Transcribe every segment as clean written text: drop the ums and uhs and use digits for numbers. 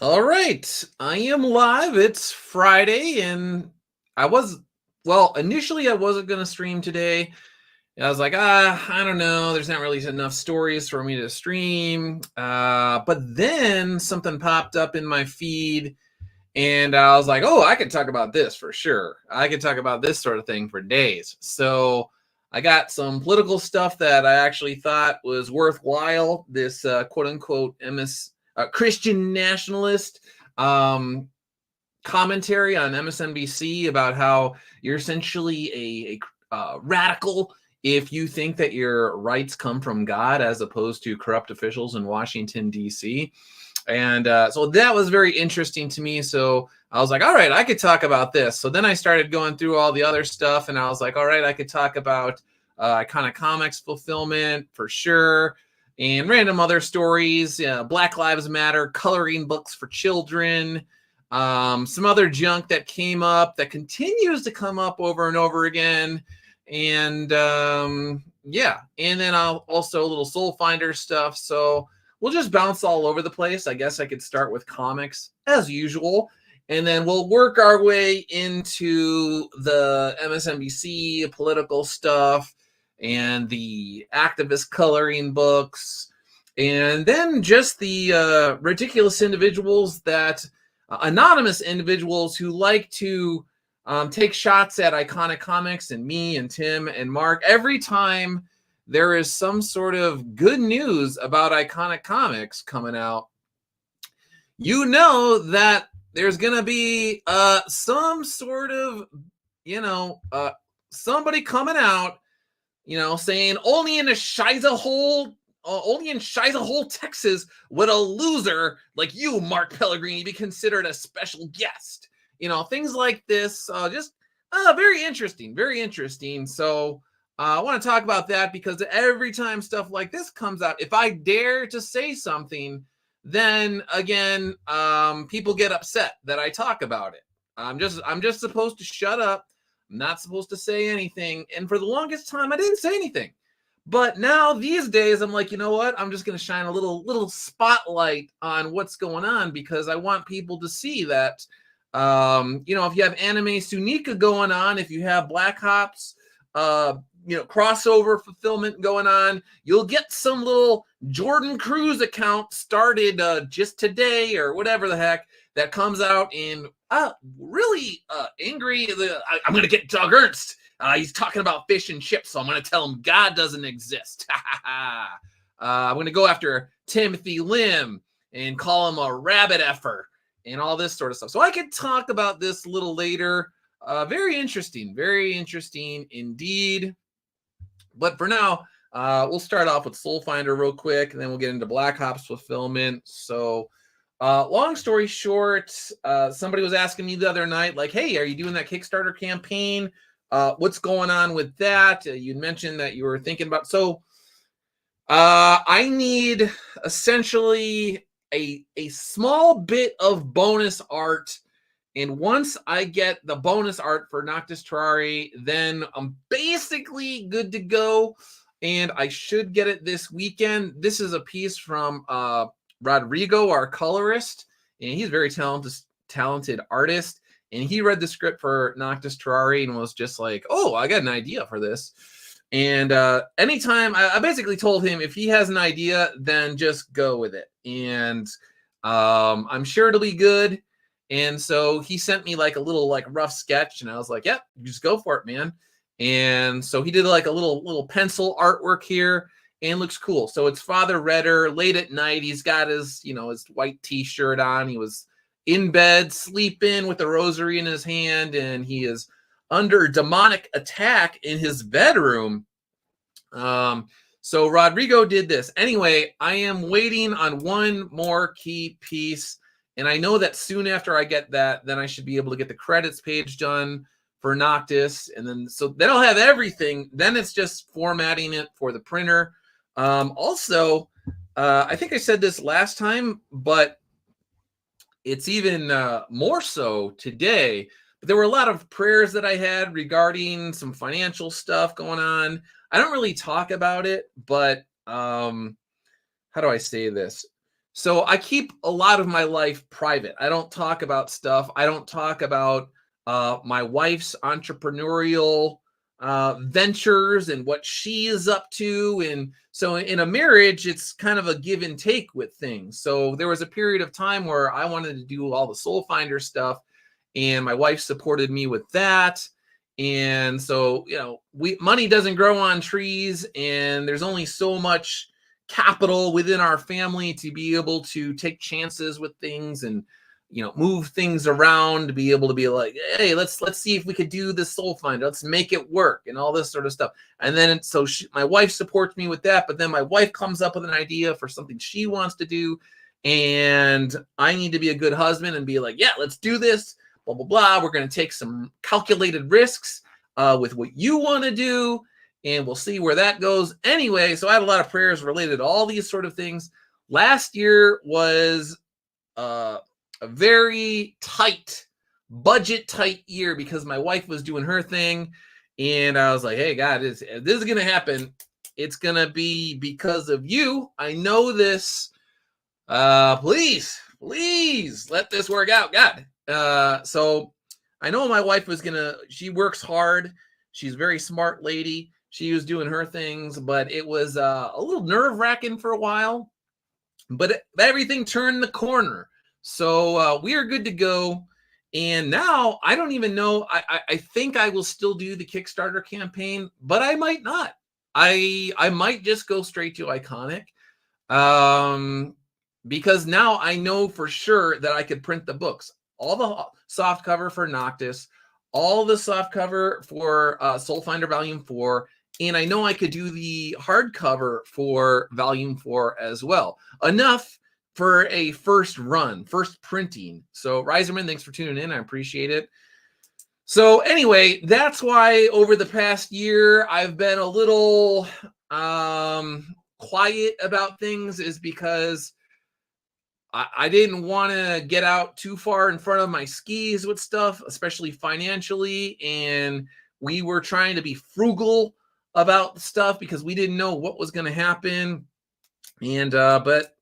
All right, I am live. It's Friday, and I was, initially I wasn't going to stream today. I was like, I don't know. There's not really enough stories for me to stream. But then something popped up in my feed, and I was like, oh, I could talk about this for sure. I could talk about this sort of thing for days. So I got some political stuff that I actually thought was worthwhile. This quote unquote Christian nationalist um, commentary on MSNBC about how you're essentially a radical if you think that your rights come from God as opposed to corrupt officials in Washington, D.C. And so that was very interesting to me. So I was like, all right, I could talk about this. So then I started going through all the other stuff, and I was like, all right, I could talk about Iconic Comics fulfillment for sure, and random other stories, Black Lives Matter, coloring books for children, some other junk that came up that continues to come up over and over again. And yeah, and then I'll also a little Soul Finder stuff. So we'll just bounce all over the place. I guess I could start with comics as usual, and then we'll work our way into the MSNBC political stuff and the activist coloring books, and then just the ridiculous individuals that anonymous individuals who like to take shots at Iconic Comics and me and Tim and Mark every time there is some sort of good news about Iconic Comics coming out. You know that there's going to be some sort of, you know, somebody coming out, saying only in Shiza Hole, Texas, would a loser like you, Mark Pellegrini, be considered a special guest. Things like this. Just very interesting, very interesting. So I want to talk about that because every time stuff like this comes out, if I dare to say something, then again, people get upset that I talk about it. I'm just supposed to shut up. I'm not supposed to say anything. And for the longest time, I didn't say anything. But now these days, I'm like, you know what? I'm just going to shine a little spotlight on what's going on because I want people to see that, if you have Anime Sunika going on, if you have Black Ops, crossover fulfillment going on, you'll get some little Jordan Cruz account started just today or whatever the heck that comes out in really angry. I'm going to get Doug Ernst. He's talking about fish and chips, so I'm going to tell him God doesn't exist. I'm going to go after Timothy Lim and call him a rabbit effer and all this sort of stuff. So I could talk about this a little later. Very interesting indeed. But for now, we'll start off with Soul Finder real quick, and then we'll get into Black Ops fulfillment. So long story short, somebody was asking me the other night, like, hey, are you doing that Kickstarter campaign? What's going on with that? You mentioned that you were thinking about. So I need essentially a small bit of bonus art. And once I get the bonus art for Noctis Terrari, then I'm basically good to go. And I should get it this weekend. This is a piece from Rodrigo, our colorist. And he's a very talented artist. And he read the script for Noctis Terrari and was just like, oh, I got an idea for this. And anytime, I basically told him if he has an idea, then just go with it. And I'm sure it'll be good. And so he sent me like a little like rough sketch, and I was like, yep, just go for it, man. And so he did like a little pencil artwork here, and looks cool. So it's Father Redder late at night. He's got his, his white t-shirt on. He was in bed, sleeping with a rosary in his hand, and he is under demonic attack in his bedroom. So Rodrigo did this. Anyway, I am waiting on one more key piece. And I know that soon after I get that, then I should be able to get the credits page done for Noctis. And then I'll have everything. Then it's just formatting it for the printer. Also, I think I said this last time, but it's even more so today. But there were a lot of prayers that I had regarding some financial stuff going on. I don't really talk about it, but how do I say this? So I keep a lot of my life private. I don't talk about stuff. I don't talk about my wife's entrepreneurial ventures and what she is up to. And so in a marriage, it's kind of a give and take with things. So there was a period of time where I wanted to do all the Soul Finder stuff, and my wife supported me with that. And so, money doesn't grow on trees, and there's only so much capital within our family to be able to take chances with things and move things around, to be able to be like, hey, let's see if we could do this Soul Finder, let's make it work, and all this sort of stuff. And then my wife supports me with that, but then my wife comes up with an idea for something she wants to do, and I need to be a good husband and be like, yeah, let's do this, blah blah blah, we're going to take some calculated risks with what you want to do, and we'll see where that goes. Anyway, so I had a lot of prayers related to all these sort of things. Last year was a very budget tight year because my wife was doing her thing. And I was like, hey, God, this is going to happen. It's going to be because of you. I know this. Please let this work out, God. So I know my wife was she works hard. She's a very smart lady. She was doing her things, but it was a little nerve-wracking for a while. But everything turned the corner. So we are good to go. And now I don't even know. I think I will still do the Kickstarter campaign, but I might not. I might just go straight to Iconic. Because now I know for sure that I could print the books. All the soft cover for Noctis, all the soft cover for Soul Finder Volume 4, and I know I could do the hardcover for Volume 4 as well. Enough for a first printing. So Riserman, thanks for tuning in. I appreciate it. So anyway, that's why over the past year I've been a little quiet about things, is because I didn't want to get out too far in front of my skis with stuff, especially financially. And we were trying to be frugal about stuff because we didn't know what was going to happen. And but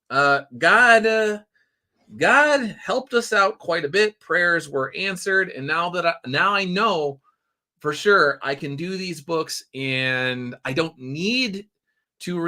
God helped us out quite a bit. Prayers were answered, and now I know for sure I can do these books, and I don't need to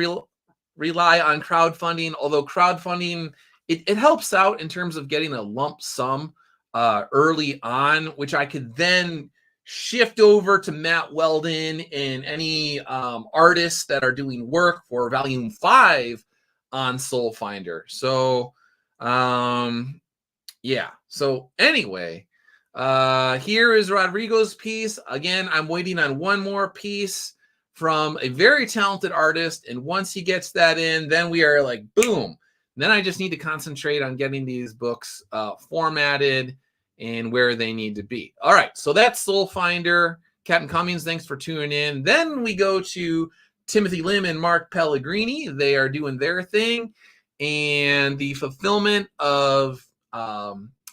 rely on crowdfunding. Although crowdfunding, it helps out in terms of getting a lump sum early on, which I could then shift over to Matt Weldon and any artists that are doing work for Volume 5 on Soul Finder. So, yeah. So anyway, here is Rodrigo's piece. Again, I'm waiting on one more piece from a very talented artist. And once he gets that in, then we are like, boom. Then I just need to concentrate on getting these books formatted and where they need to be. All right, so that's Soul Finder. Captain Cummings, thanks for tuning in. Then we go to Timothy Lim and Mark Pellegrini. They are doing their thing. And the fulfillment of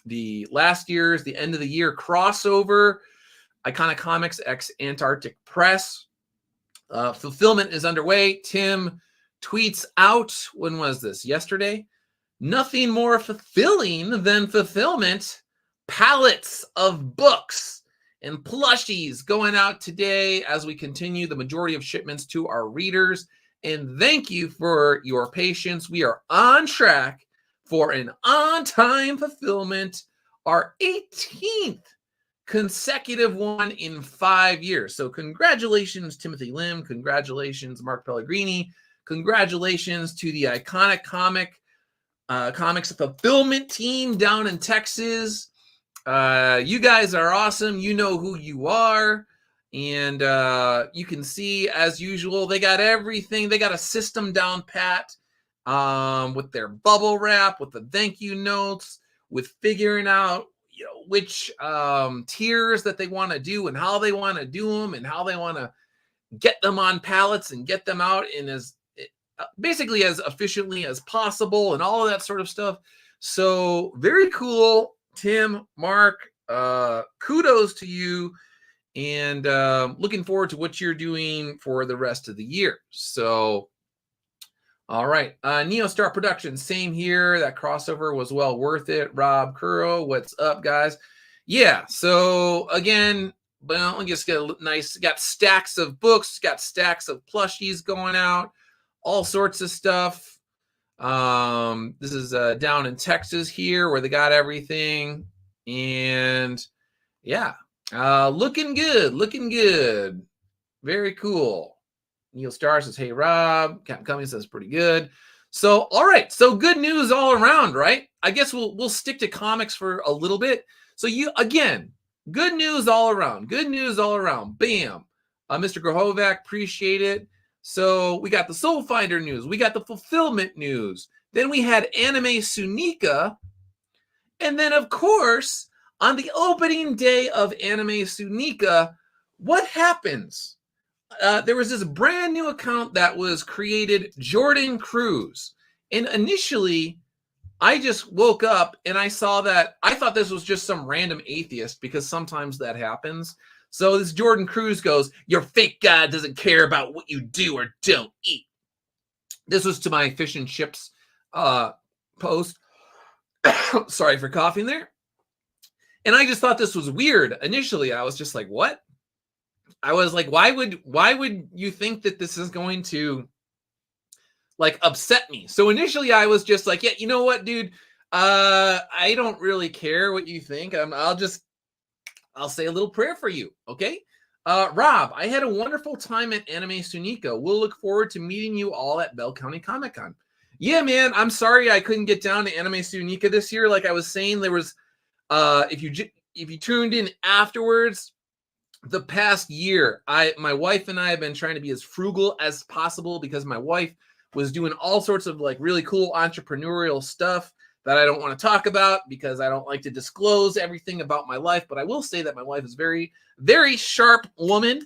the last year's, the end of the year crossover, Iconic Comics x Antarctic Press. Fulfillment is underway. Tim tweets out, when was this? Yesterday? Nothing more fulfilling than fulfillment. Pallets of books and plushies going out today as we continue the majority of shipments to our readers. And thank you for your patience. We are on track for an on-time fulfillment, our 18th consecutive one in 5 years. So congratulations, Timothy Lim. Congratulations, Mark Pellegrini. Congratulations to the Iconic Comics fulfillment team down in Texas. You guys are awesome. You know who you are. And you can see, as usual, they got everything. They got a system down pat with their bubble wrap, with the thank you notes, with figuring out which tiers that they want to do and how they want to do them and how they want to get them on pallets and get them out in as basically as efficiently as possible and all of that sort of stuff. So very cool, Tim, Mark, kudos to you, and looking forward to what you're doing for the rest of the year. So All right. Neostar Productions, same here. That crossover was well worth it. Rob Kuro, what's up, guys? Yeah. So again, well, I just got stacks of books, got stacks of plushies going out, all sorts of stuff. This is down in Texas here where they got everything. And yeah, looking good, looking good. Very cool. Neil Starr says, hey, Rob. Captain Cummings says, pretty good. So, all right. So good news all around, right? I guess we'll stick to comics for a little bit. So again, good news all around. Good news all around. Bam. Mr. Grahovac, appreciate it. So we got the Soul Finder news. We got the fulfillment news. Then we had Anime Sunika. And then, of course, on the opening day of Anime Sunika, what happens? There was this brand new account that was created, Jordan Cruz. And initially, I just woke up and I saw that. I thought this was just some random atheist because sometimes that happens. So this Jordan Cruz goes, your fake God doesn't care about what you do or don't eat. This was to my fish and chips post. Sorry for coughing there. And I just thought this was weird. Initially, I was just like, what? I was like, why would you think that this is going to like upset me? So initially I was just like, yeah, you know what, dude? I don't really care what you think. I'll say a little prayer for you. Okay. Rob, I had a wonderful time at Anime Sunika. We'll look forward to meeting you all at Bell County Comic Con. Yeah, man, I'm sorry I couldn't get down to Anime Sunika this year. Like I was saying, there was, if you tuned in afterwards, the past year, my wife and I have been trying to be as frugal as possible because my wife was doing all sorts of like really cool entrepreneurial stuff that I don't want to talk about because I don't like to disclose everything about my life. But I will say that my wife is very, very sharp woman,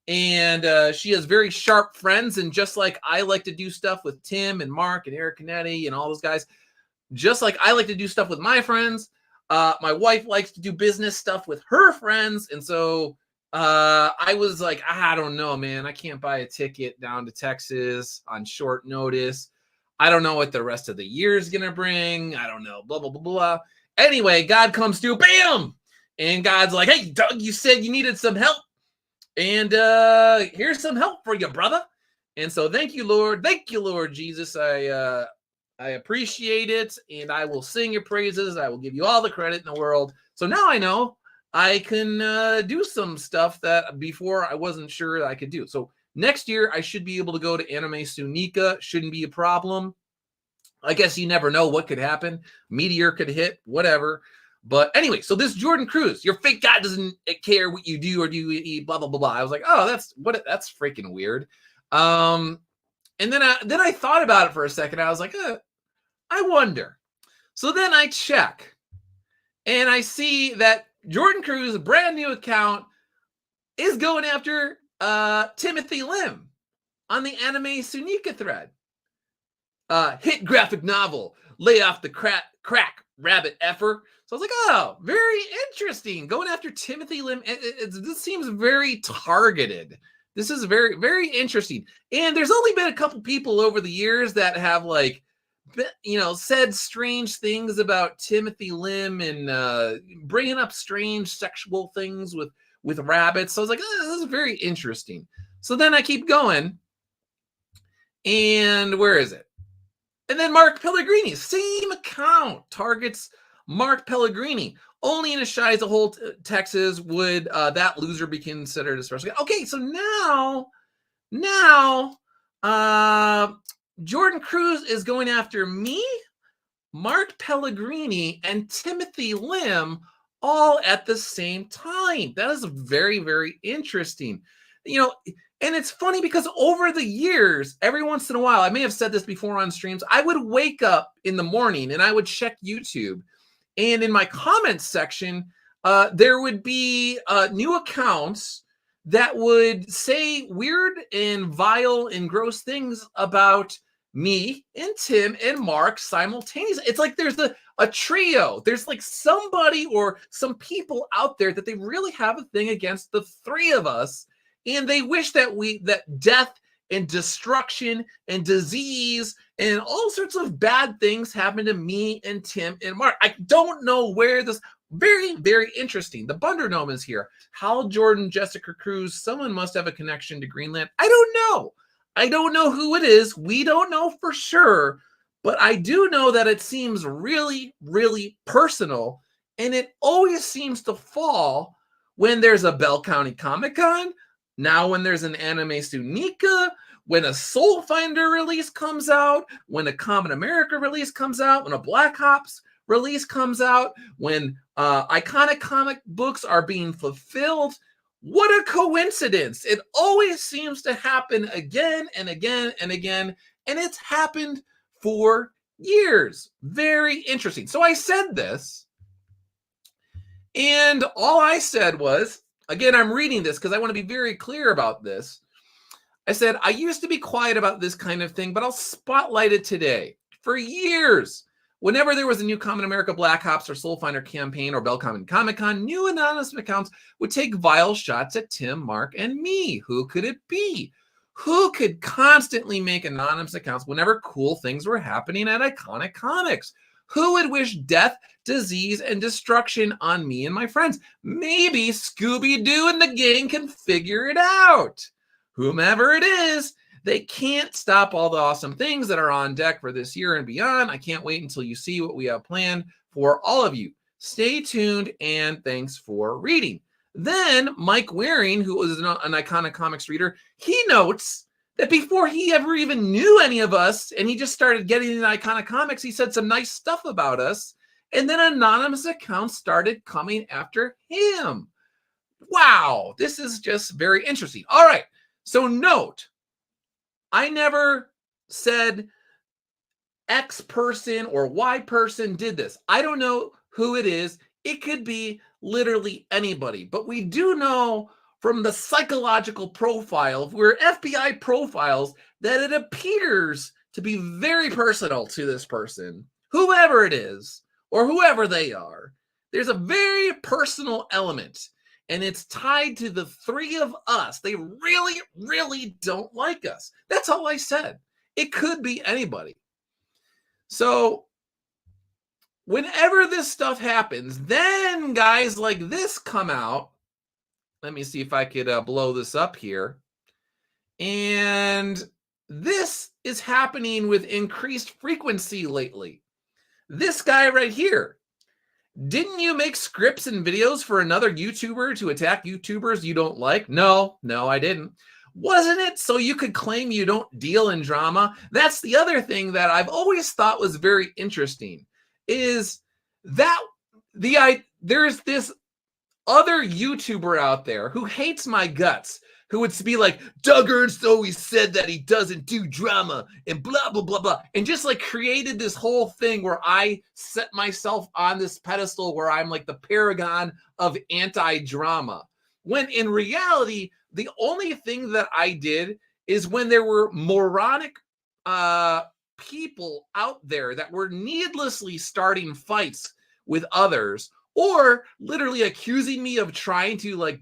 and she has very sharp friends. And just like I like to do stuff with Tim and Mark and Eric Canetti and all those guys, just like I like to do stuff with my friends, my wife likes to do business stuff with her friends. And so I was like, I don't know, man. I can't buy a ticket down to Texas on short notice. I don't know what the rest of the year is going to bring. I don't know, blah, blah, blah, blah. Anyway, God comes through, bam! And God's like, hey, Doug, you said you needed some help. And here's some help for you, brother. And so thank you, Lord. Thank you, Lord Jesus. I appreciate it, and I will sing your praises. I will give you all the credit in the world. So now I know I can do some stuff that before I wasn't sure that I could do. So next year, I should be able to go to Anime Sunika. Shouldn't be a problem. I guess you never know what could happen. Meteor could hit, whatever. But anyway, so this Jordan Cruz, your fake God doesn't care what you do or do you eat, blah, blah, blah, blah. I was like, oh, that's freaking weird. And then I thought about it for a second. I was like, I wonder. So then I check, and I see that Jordan Cruz, a brand new account, is going after Timothy Lim on the Anime Sunika thread. Hit graphic novel, lay off the crack rabbit effer. So I was like, oh, very interesting. Going after Timothy Lim. This seems very targeted. This is very, very interesting. And there's only been a couple people over the years that have like, said strange things about Timothy Lim and bringing up strange sexual things with rabbits. So I was like, oh, this is very interesting. So then I keep going, and where is it? And then Mark Pellegrini, same account, targets Mark Pellegrini. Only in a shy as a whole Texas would that loser be considered a special. Okay, so now Jordan Cruz is going after me, Mark Pellegrini, and Timothy Lim all at the same time. That is very, very interesting. And it's funny because over the years, every once in a while, I may have said this before on streams, I would wake up in the morning and I would check YouTube. And in my comments section, there would be new accounts that would say weird and vile and gross things about me and Tim and Mark simultaneously. It's like there's a trio. There's like somebody or some people out there that they really have a thing against the three of us. And they wish that death and destruction and disease and all sorts of bad things happen to me and Tim and Mark. I don't know where this, very, very interesting. The Bunder Gnome is here. Hal Jordan, Jessica Cruz, someone must have a connection to Greenland. I don't know. I don't know who it is. We don't know for sure, but I do know that it seems really, really personal, and it always seems to fall when there's a Bell County Comic Con, now when there's an Anime Sunika, when a Soul Finder release comes out, when a Common America release comes out, when a Black Ops release comes out, when iconic comic books are being fulfilled. What a coincidence. It always seems to happen again and again and again, and it's happened for years. Very interesting. So I said this, and all I said was, again, I'm reading this because I want to be very clear about this. I said, I used to be quiet about this kind of thing, but I'll spotlight it today. For years, whenever there was a new Common America Black Ops or Soul Finder campaign or Bell County Comic Con, new anonymous accounts would take vile shots at Tim, Mark, and me. Who could it be? Who could constantly make anonymous accounts whenever cool things were happening at iconic comics? Who would wish death, disease, and destruction on me and my friends? Maybe Scooby-Doo and the gang can figure it out. Whomever it is, they can't stop all the awesome things that are on deck for this year and beyond. I can't wait until you see what we have planned for all of you. Stay tuned, and thanks for reading. Then Mike Waring, who was an Iconic Comics reader, he notes that before he ever even knew any of us, and he just started getting into Iconic Comics, he said some nice stuff about us, and then anonymous accounts started coming after him. Wow, this is just very interesting. All right, so note, I never said X person or Y person did this. I don't know who it is. It could be literally anybody, but we do know from the psychological profile, if we're FBI profiles, that it appears to be very personal to this person, whoever it is, or whoever they are. There's a very personal element, and it's tied to the three of us. They really, really don't like us. That's all I said. It could be anybody. So whenever this stuff happens, then guys like this come out. Let me see if I could blow this up here. And this is happening with increased frequency lately. This guy right here. Didn't you make scripts and videos for another YouTuber to attack YouTubers you don't like? No, I didn't. Wasn't it so you could claim you don't deal in drama? That's the other thing that I've always thought was very interesting, is that there's this other YouTuber out there who hates my guts, who would be like, Doug Ernst always said that he doesn't do drama and blah, blah, blah, blah. And just like created this whole thing where I set myself on this pedestal where I'm like the paragon of anti-drama. When in reality, the only thing that I did is when there were moronic people out there that were needlessly starting fights with others, or literally accusing me of trying to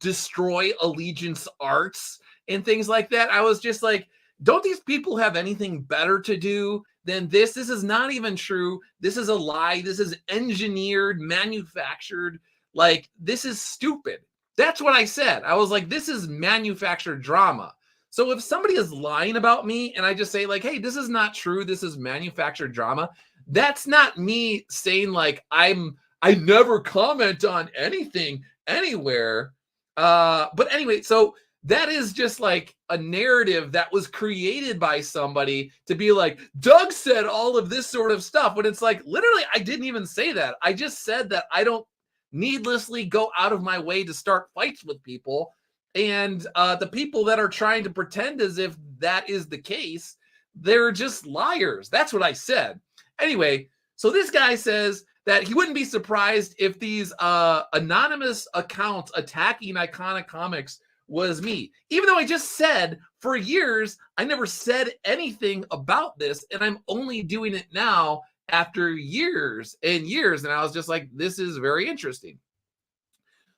destroy Allegiance Arts and things like that. I was just like, don't these people have anything better to do than this? This is not even true. This is a lie. This is engineered, manufactured. Like, this is stupid. That's what I said. I was like, this is manufactured drama. So if somebody is lying about me and I just say like, hey, this is not true, this is manufactured drama, that's not me saying like I never comment on anything anywhere. But anyway, so that is just like a narrative that was created by somebody to be like, Doug said all of this sort of stuff, when it's like, literally, I didn't even say that. I just said that I don't needlessly go out of my way to start fights with people. And the people that are trying to pretend as if that is the case, they're just liars. That's what I said. Anyway, so this guy says that he wouldn't be surprised if these anonymous accounts attacking Iconic Comics was me. Even though I just said for years, I never said anything about this, and I'm only doing it now after years and years. And I was just like, this is very interesting.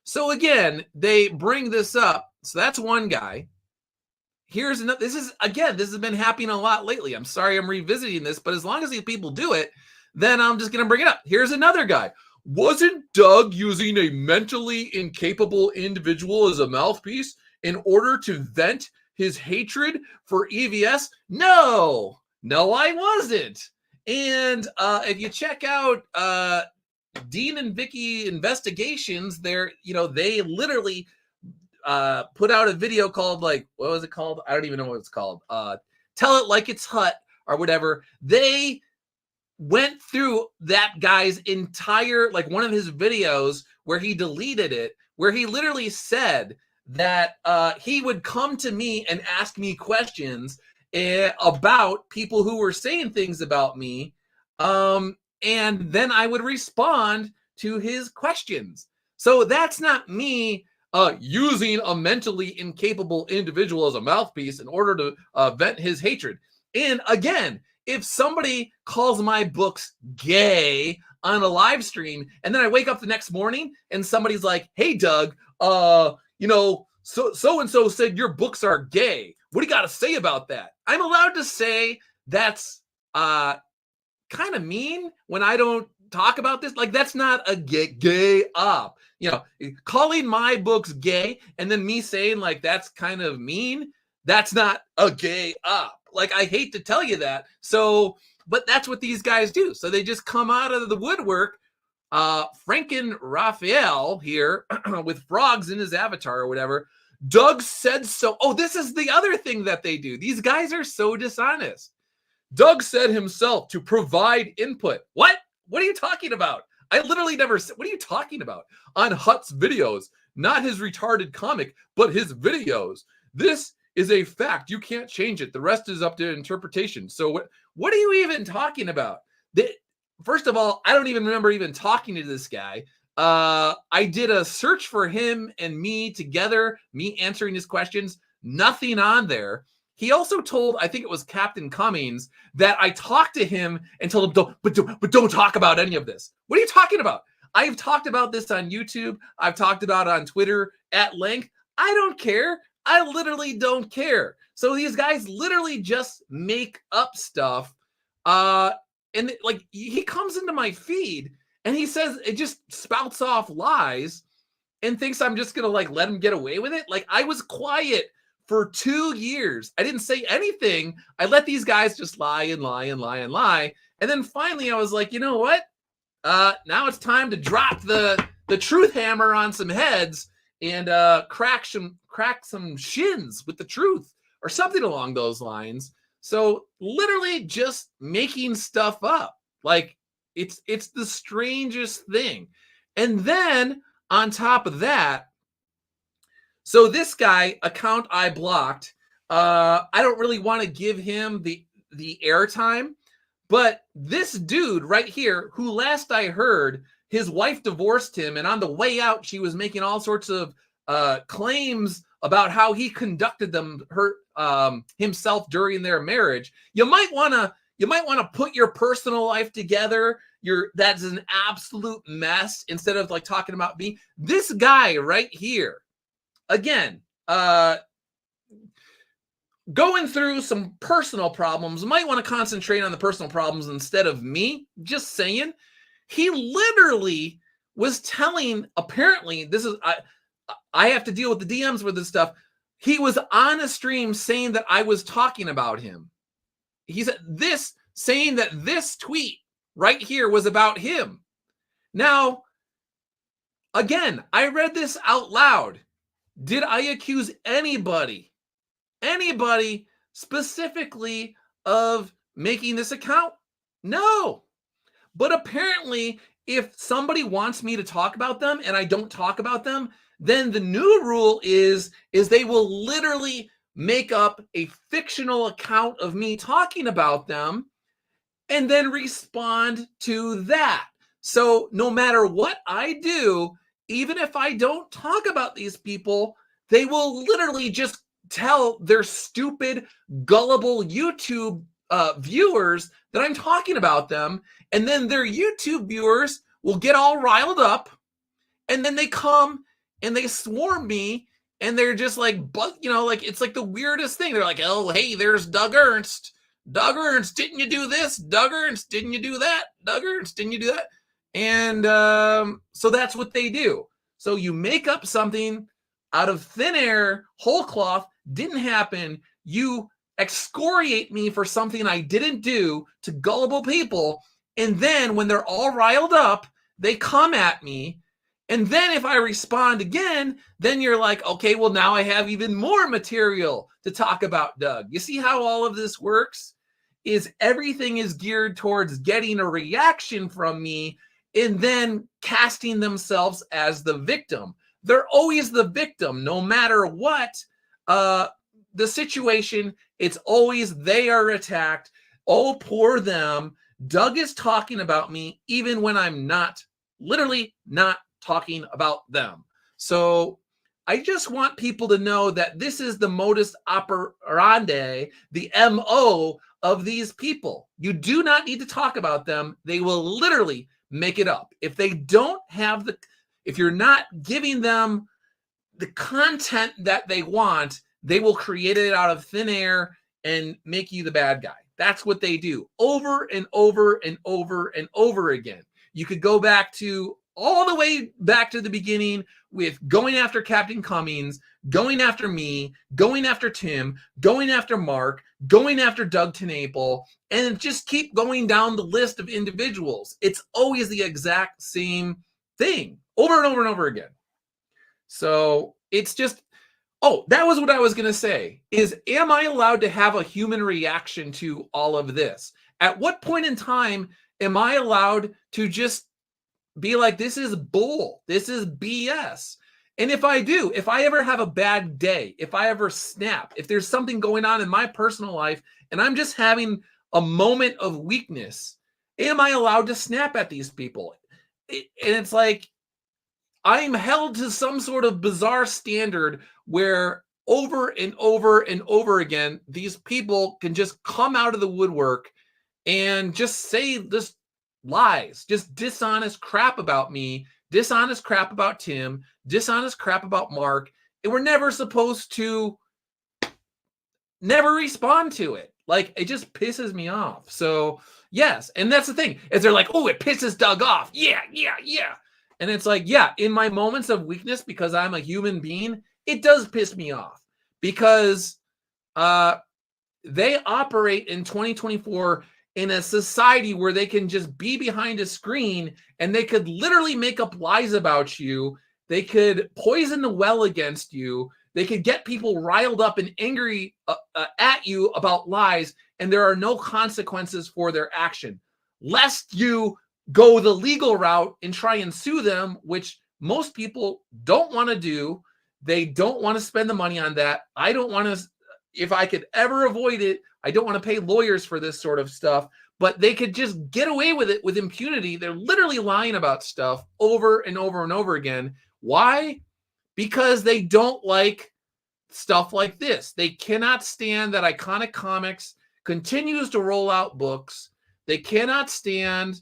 So again, they bring this up. So that's one guy. here's another. This has been happening a lot lately. I'm sorry I'm revisiting this, but as long as these people do it, then I'm just going to bring it up. Here's another guy. Wasn't Doug using a mentally incapable individual as a mouthpiece in order to vent his hatred for EVS? No, I wasn't. And if you check out Dean and Vicky Investigations, they literally put out a video called, like, what was it called? I don't even know what it's called. Tell It Like It's Hut or whatever. They went through that guy's entire, like, one of his videos where he deleted it, where he literally said that he would come to me and ask me questions about people who were saying things about me, and then I would respond to his questions. So that's not me using a mentally incapable individual as a mouthpiece in order to vent his hatred. And again, if somebody calls my books gay on a live stream, and then I wake up the next morning and somebody's like, "Hey, Doug, so-and-so said your books are gay. What do you got to say about that?" I'm allowed to say that's kind of mean when I don't talk about this. Like, that's not a gay op. Calling my books gay and then me saying, like, that's kind of mean, that's not a gay op. Like, I hate to tell you that. So, but that's what these guys do. So they just come out of the woodwork. Franken Raphael here with frogs in his avatar or whatever. Doug said so. Oh, this is the other thing that they do. These guys are so dishonest. Doug said himself to provide input. What? What are you talking about? I literally never said, what are you talking about? On Hut's videos, not his retarded comic, but his videos. This is a fact. You can't change it. The rest is up to interpretation. So what are you even talking about? First of all, I don't even remember even talking to this guy. I did a search for him and me together, me answering his questions. Nothing on there. He also told, I think it was Captain Cummings, that I talked to him and told him, but don't talk about any of this. What are you talking about? I've talked about this on YouTube. I've talked about it on Twitter at length. I don't care. I literally don't care. So these guys literally just make up stuff. And like, he comes into my feed and he says, it just spouts off lies and thinks I'm just going to, like, let him get away with it. Like, I was quiet for 2 years. I didn't say anything. I let these guys just lie and lie and lie and lie. And then finally I was like, you know what? Now it's time to drop the truth hammer on some heads and crack some shins with the truth or something along those lines. So literally just making stuff up. Like, it's the strangest thing. And then on top of that, so this guy, account I blocked, I don't really want to give him the airtime, but this dude right here, who last I heard, his wife divorced him, and on the way out, she was making all sorts of claims about how he conducted himself during their marriage. You might want to put your personal life together. That's an absolute mess, instead of, like, talking about me. This guy right here, again, going through some personal problems, might want to concentrate on the personal problems instead of me. Just saying. He literally was telling, apparently, I have to deal with the DMs with this stuff. He was on a stream saying that I was talking about him. He said saying that this tweet right here was about him. Now, again, I read this out loud. Did I accuse anybody specifically of making this account? No. But apparently, if somebody wants me to talk about them and I don't talk about them, then the new rule is they will literally make up a fictional account of me talking about them and then respond to that. So no matter what I do, even if I don't talk about these people, they will literally just tell their stupid, gullible YouTube viewers that I'm talking about them. And then their YouTube viewers will get all riled up. And then they come and they swarm me and they're just like, but like it's like the weirdest thing. They're like, oh, hey, there's Doug Ernst. Doug Ernst, didn't you do this? Doug Ernst, didn't you do that? Doug Ernst, didn't you do that? And so that's what they do. So you make up something out of thin air, whole cloth, didn't happen. You excoriate me for something I didn't do to gullible people. And then when they're all riled up, they come at me. And then if I respond again, then you're like, okay, well, now I have even more material to talk about Doug. You see how all of this works? Is everything is geared towards getting a reaction from me and then casting themselves as the victim. They're always the victim, no matter what the situation. It's always they are attacked. Oh, poor them. Doug is talking about me even when I'm not, literally not talking about them. So I just want people to know that this is the modus operandi, the MO of these people. You do not need to talk about them. They will literally make it up. If they don't have if you're not giving them the content that they want, they will create it out of thin air and make you the bad guy. That's what they do over and over and over and over again. You could go back to all the way back to the beginning with going after Captain Cummings, going after me, going after Tim, going after Mark, going after Doug TenNapel, and just keep going down the list of individuals. It's always the exact same thing over and over and over again. So it's just, oh, that was what I was going to say is, am I allowed to have a human reaction to all of this? At what point in time am I allowed to just be like, this is bull, this is BS? And if I do, if I ever have a bad day, if I ever snap, if there's something going on in my personal life and I'm just having a moment of weakness, am I allowed to snap at these people? And it's like, I'm held to some sort of bizarre standard where over and over and over again, these people can just come out of the woodwork and just say this lies, just dishonest crap about me, dishonest crap about Tim, dishonest crap about Mark. And we're never supposed to never respond to it. Like, it just pisses me off. So yes. And that's the thing is they're like, oh, it pisses Doug off. Yeah. And it's like, yeah, in my moments of weakness, because I'm a human being, it does piss me off because they operate in 2024 in a society where they can just be behind a screen and they could literally make up lies about you. They could poison the well against you. They could get people riled up and angry at you about lies, and there are no consequences for their action, lest you go the legal route and try and sue them, which most people don't want to do. They don't want to spend the money on that. I don't want to, if I could ever avoid it, I don't want to pay lawyers for this sort of stuff, but they could just get away with it with impunity. They're literally lying about stuff over and over and over again. Why? Because they don't like stuff like this. They cannot stand that Iconic Comics continues to roll out books. They cannot stand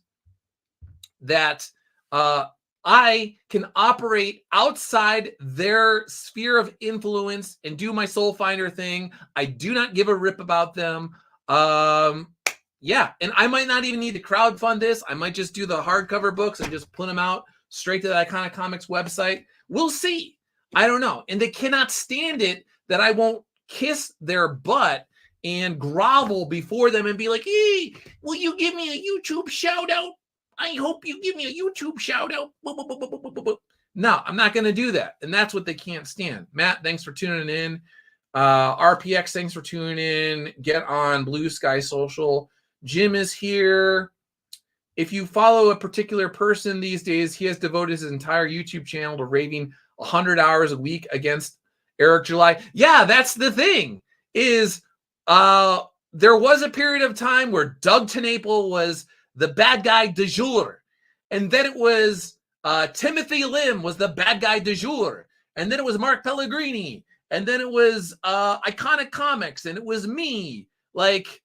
that I can operate outside their sphere of influence and do my soul finder thing. I do not give a rip about them. Yeah, and I might not even need to crowdfund this. I might just do the hardcover books and just put them out straight to the Iconic Comics website. We'll see. I don't know. And they cannot stand it that I won't kiss their butt and grovel before them and be like, hey, will you give me a YouTube shout out? I hope you give me a YouTube shout out. No, I'm not going to do that. And that's what they can't stand. Matt, thanks for tuning in. RPX, thanks for tuning in. Get on Blue Sky Social. Jim is here. If you follow a particular person these days, he has devoted his entire YouTube channel to raving 100 hours a week against Eric July. Yeah, that's the thing is there was a period of time where Doug TenNapel was the bad guy du jour. And then it was Timothy Lim was the bad guy du jour. And then it was Mark Pellegrini. And then it was Iconic Comics. And it was me. Like,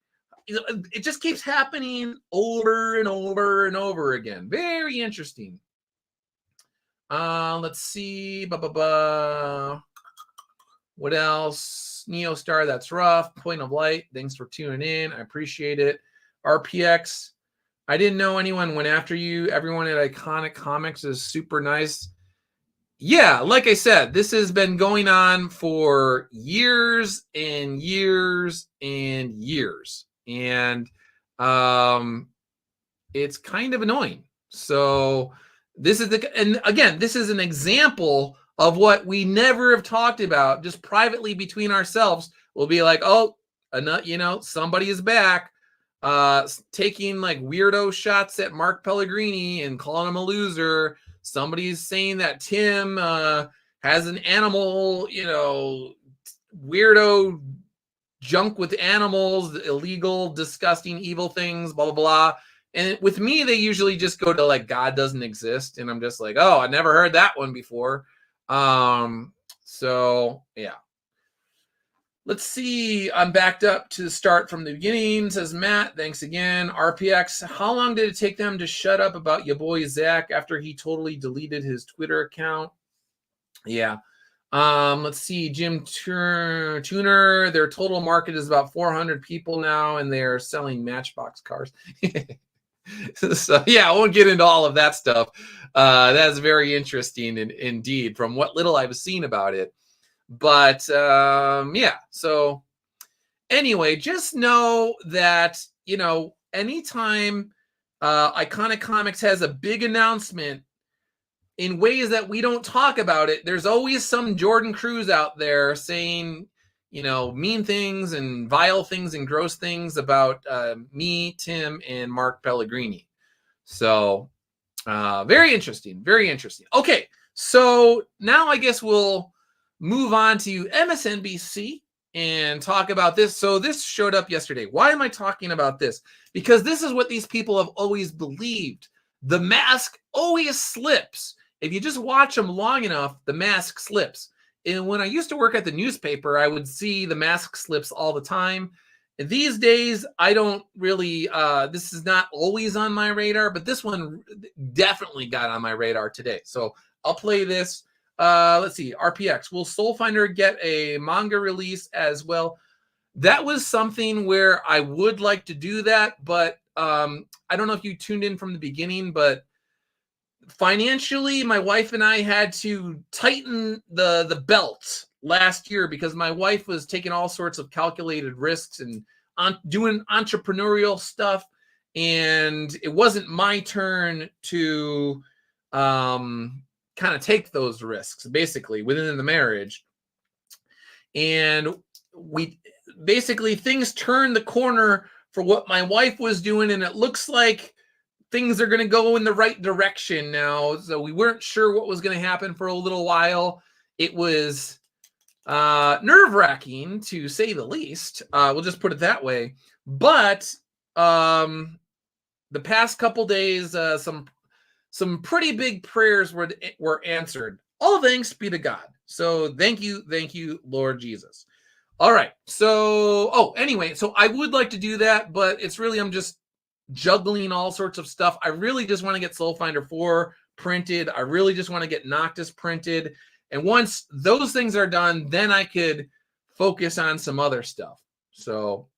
it just keeps happening over and over and over again. Very interesting. Let's see. What else? Neostar, that's rough. Point of Light, thanks for tuning in. I appreciate it. RPX, I didn't know anyone went after you. Everyone at Iconic Comics is super nice. Yeah, like I said, this has been going on for years and years and years. And it's kind of annoying. So this is and again, this is an example of what we never have talked about, just privately between ourselves. We'll be like, oh, somebody is back, taking like weirdo shots at Mark Pellegrini and calling him a loser. Somebody's saying that Tim has an animal, weirdo junk with animals, illegal, disgusting, evil things, blah, blah, blah. And with me, they usually just go to like, God doesn't exist. And I'm just like, oh, I never heard that one before. So yeah. Let's see. I'm backed up to start from the beginning, says Matt. Thanks again. RPX, how long did it take them to shut up about your boy Zach after he totally deleted his Twitter account? Yeah. Let's see. Jim Tuner, their total market is about 400 people now, and they're selling Matchbox cars. So yeah, I won't get into all of that stuff. That's very interesting indeed from what little I've seen about it. But yeah, so anyway, just know that, anytime Iconic Comics has a big announcement in ways that we don't talk about it, there's always some Jordan Cruz out there saying, mean things and vile things and gross things about me, Tim, and Mark Pellegrini. So very interesting, very interesting. Okay, so now I guess we'll move on to MSNBC and talk about this. So this showed up yesterday. Why am I talking about this? Because this is what these people have always believed. The mask always slips. If you just watch them long enough, the mask slips. And when I used to work at the newspaper, I would see the mask slips all the time. And these days, I don't really, this is not always on my radar, but this one definitely got on my radar today. So I'll play this. Let's see, RPX. Will Soulfinder get a manga release as well? That was something where I would like to do that, but I don't know if you tuned in from the beginning, but financially, my wife and I had to tighten the belt last year because my wife was taking all sorts of calculated risks and doing entrepreneurial stuff, and it wasn't my turn to kind of take those risks basically within the marriage. And we basically, things turned the corner for what my wife was doing, and it looks like things are going to go in the right direction now. So we weren't sure what was going to happen for a little while. It was nerve-wracking, to say the least. We'll just put it that way. But the past couple days, some pretty big prayers were answered. All thanks be to God. So thank you, Lord Jesus. All right. So, anyway, so I would like to do that, but it's really, I'm just juggling all sorts of stuff. I really just want to get Soulfinder 4 printed. I really just want to get Noctis printed. And once those things are done, then I could focus on some other stuff. So,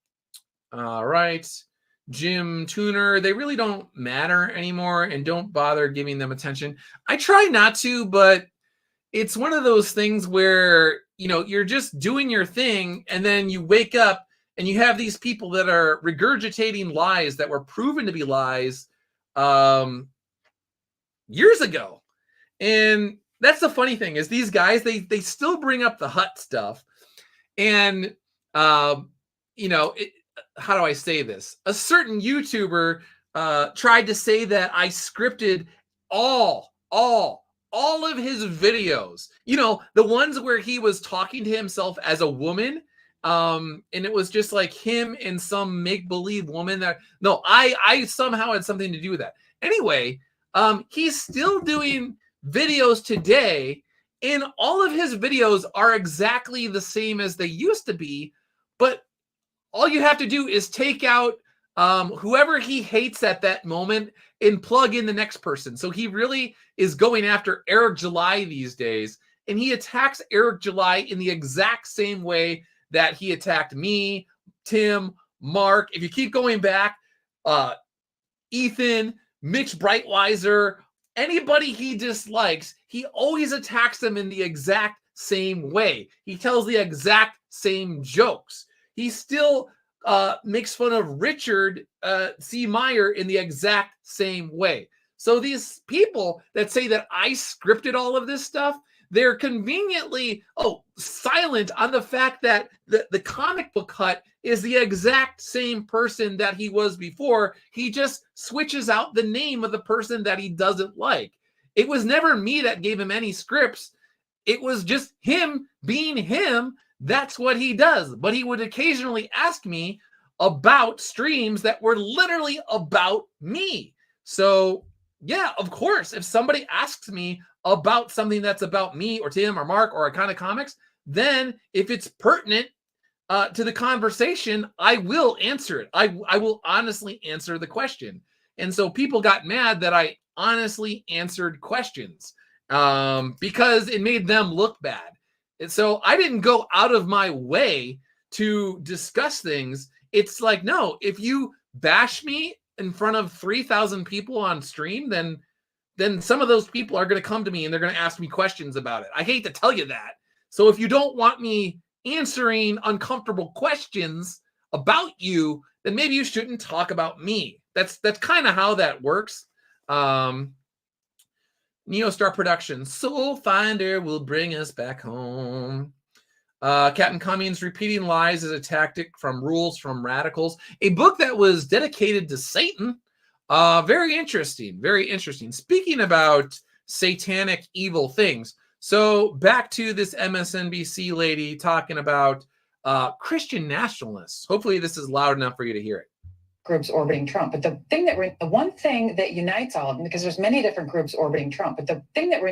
all right. Jim Tuner, they really don't matter anymore, and don't bother giving them attention. I try not to, but it's one of those things where, you're just doing your thing, and then you wake up and you have these people that are regurgitating lies that were proven to be lies years ago. And that's the funny thing, is these guys, they still bring up the Hut stuff. And, how do I say this? A certain YouTuber tried to say that I scripted all of his videos. The ones where he was talking to himself as a woman. And it was just like him and some make-believe woman that, no, I somehow had something to do with that. Anyway, he's still doing videos today, and all of his videos are exactly the same as they used to be, but all you have to do is take out whoever he hates at that moment and plug in the next person. So he really is going after Eric July these days. and he attacks Eric July in the exact same way that he attacked me, Tim, Mark. If you keep going back, Ethan, Mitch Breitweiser, anybody he dislikes, he always attacks them in the exact same way. He tells the exact same jokes. He still makes fun of Richard C. Meyer in the exact same way. So these people that say that I scripted all of this stuff, they're conveniently silent on the fact that the comic book cut is the exact same person that he was before. He just switches out the name of the person that he doesn't like. It was never me that gave him any scripts. It was just him being him. That's what he does. But he would occasionally ask me about streams that were literally about me. So yeah, of course, if somebody asks me about something that's about me or Tim or Mark or Iconic Comics, then if it's pertinent to the conversation, I will answer it. I will honestly answer the question. And so people got mad that I honestly answered questions because it made them look bad. And so I didn't go out of my way to discuss things. It's like, no, if you bash me in front of 3,000 people on stream, then some of those people are going to come to me and they're going to ask me questions about it. I hate to tell you that. So if you don't want me answering uncomfortable questions about you, then maybe you shouldn't talk about me. That's kind of how that works. Neostar Productions, Soul Finder will bring us back home. Captain Cummings, Repeating Lies is a Tactic from Rules from Radicals, a book that was dedicated to Satan. Very interesting, very interesting. Speaking about satanic evil things, so back to this MSNBC lady talking about Christian nationalists. Hopefully this is loud enough for you to hear it. Groups orbiting Trump, but the one thing that unites all of them, because there's many different groups orbiting Trump, but the thing that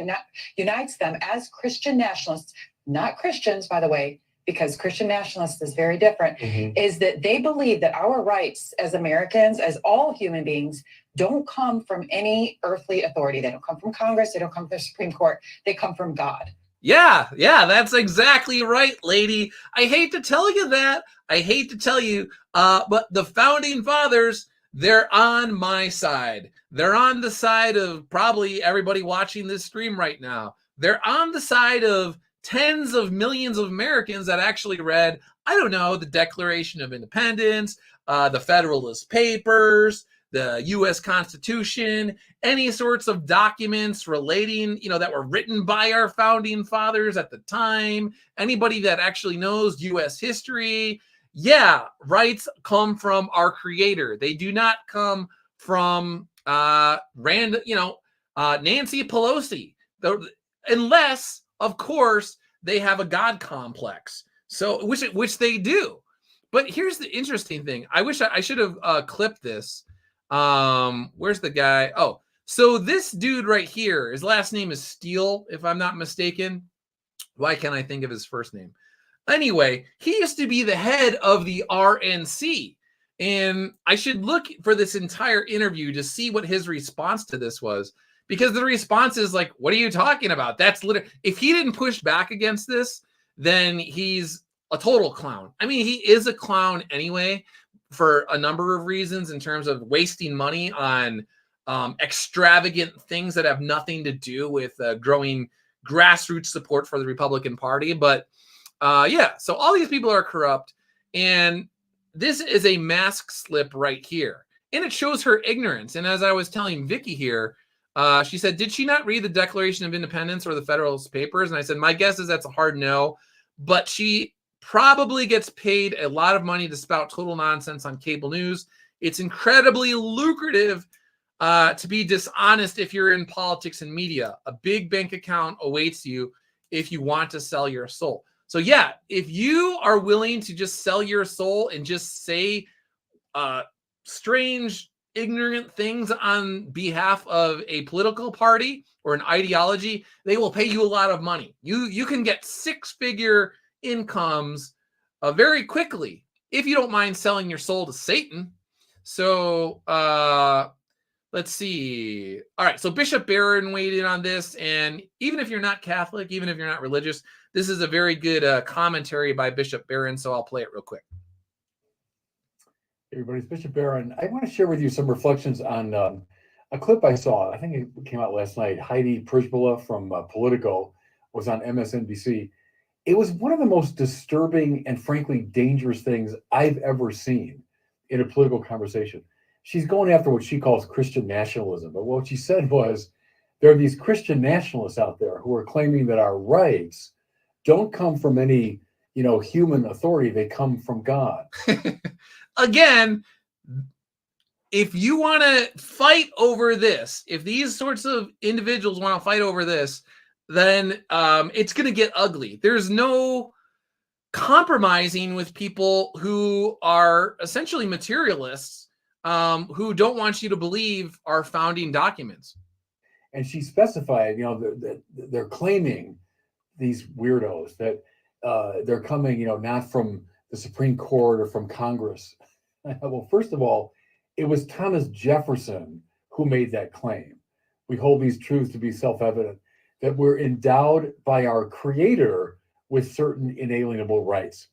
unites them as Christian nationalists, not Christians, by the way, because Christian nationalists is very different, is that they believe that our rights as Americans, as all human beings, don't come from any earthly authority. They don't come from Congress. They don't come from the Supreme Court. They come from God. Yeah, that's exactly right, lady. I hate to tell you that. I hate to tell you, but the founding fathers, they're on my side. They're on the side of probably everybody watching this stream right now. They're on the side of tens of millions of Americans that actually read, I don't know, the Declaration of Independence, the Federalist Papers, the U.S. Constitution, any sorts of documents relating, that were written by our founding fathers at the time, anybody that actually knows U.S. history. Yeah, rights come from our creator. They do not come from Nancy Pelosi, unless, of course, they have a God complex. So, which they do. But here's the interesting thing. I wish I should have clipped this. Where's the guy? Oh, so this dude right here, his last name is Steele, if I'm not mistaken. Why can't I think of his first name? Anyway, he used to be the head of the RNC. And I should look for this entire interview to see what his response to this was. Because the response is like, what are you talking about? That's literally, if he didn't push back against this, then he's a total clown. I mean, he is a clown anyway, for a number of reasons in terms of wasting money on extravagant things that have nothing to do with growing grassroots support for the Republican Party. But yeah, so all these people are corrupt. And this is a mask slip right here. And it shows her ignorance. And as I was telling Vicky here, she said, did she not read the Declaration of Independence or the Federalist Papers? And I said, my guess is that's a hard no. But she probably gets paid a lot of money to spout total nonsense on cable news. It's incredibly lucrative to be dishonest if you're in politics and media. A big bank account awaits you if you want to sell your soul. So yeah, if you are willing to just sell your soul and just say strange, ignorant things on behalf of a political party or an ideology, they will pay you a lot of money. You can get six-figure incomes very quickly if you don't mind selling your soul to Satan. So let's see. All right, so Bishop Barron weighed in on this, and even if you're not Catholic, even if you're not religious, this is a very good commentary by Bishop Barron, so I'll play it real quick. Hey everybody, it's Bishop Barron. I want to share with you some reflections on a clip I saw. I think it came out last night. Heidi Przybyla from Politico was on MSNBC. It was one of the most disturbing and frankly dangerous things I've ever seen in a political conversation. She's going after what she calls Christian nationalism. But what she said was, there are these Christian nationalists out there who are claiming that our rights don't come from any, human authority. They come from God. Again, if you want to fight over this, if these sorts of individuals want to fight over this, then it's going to get ugly. There's no compromising with people who are essentially materialists, who don't want you to believe our founding documents. And she specified, that they're claiming, these weirdos, that they're coming, not from the Supreme Court or from Congress. Well, first of all, it was Thomas Jefferson who made that claim. We hold these truths to be self-evident, that we're endowed by our Creator with certain inalienable rights.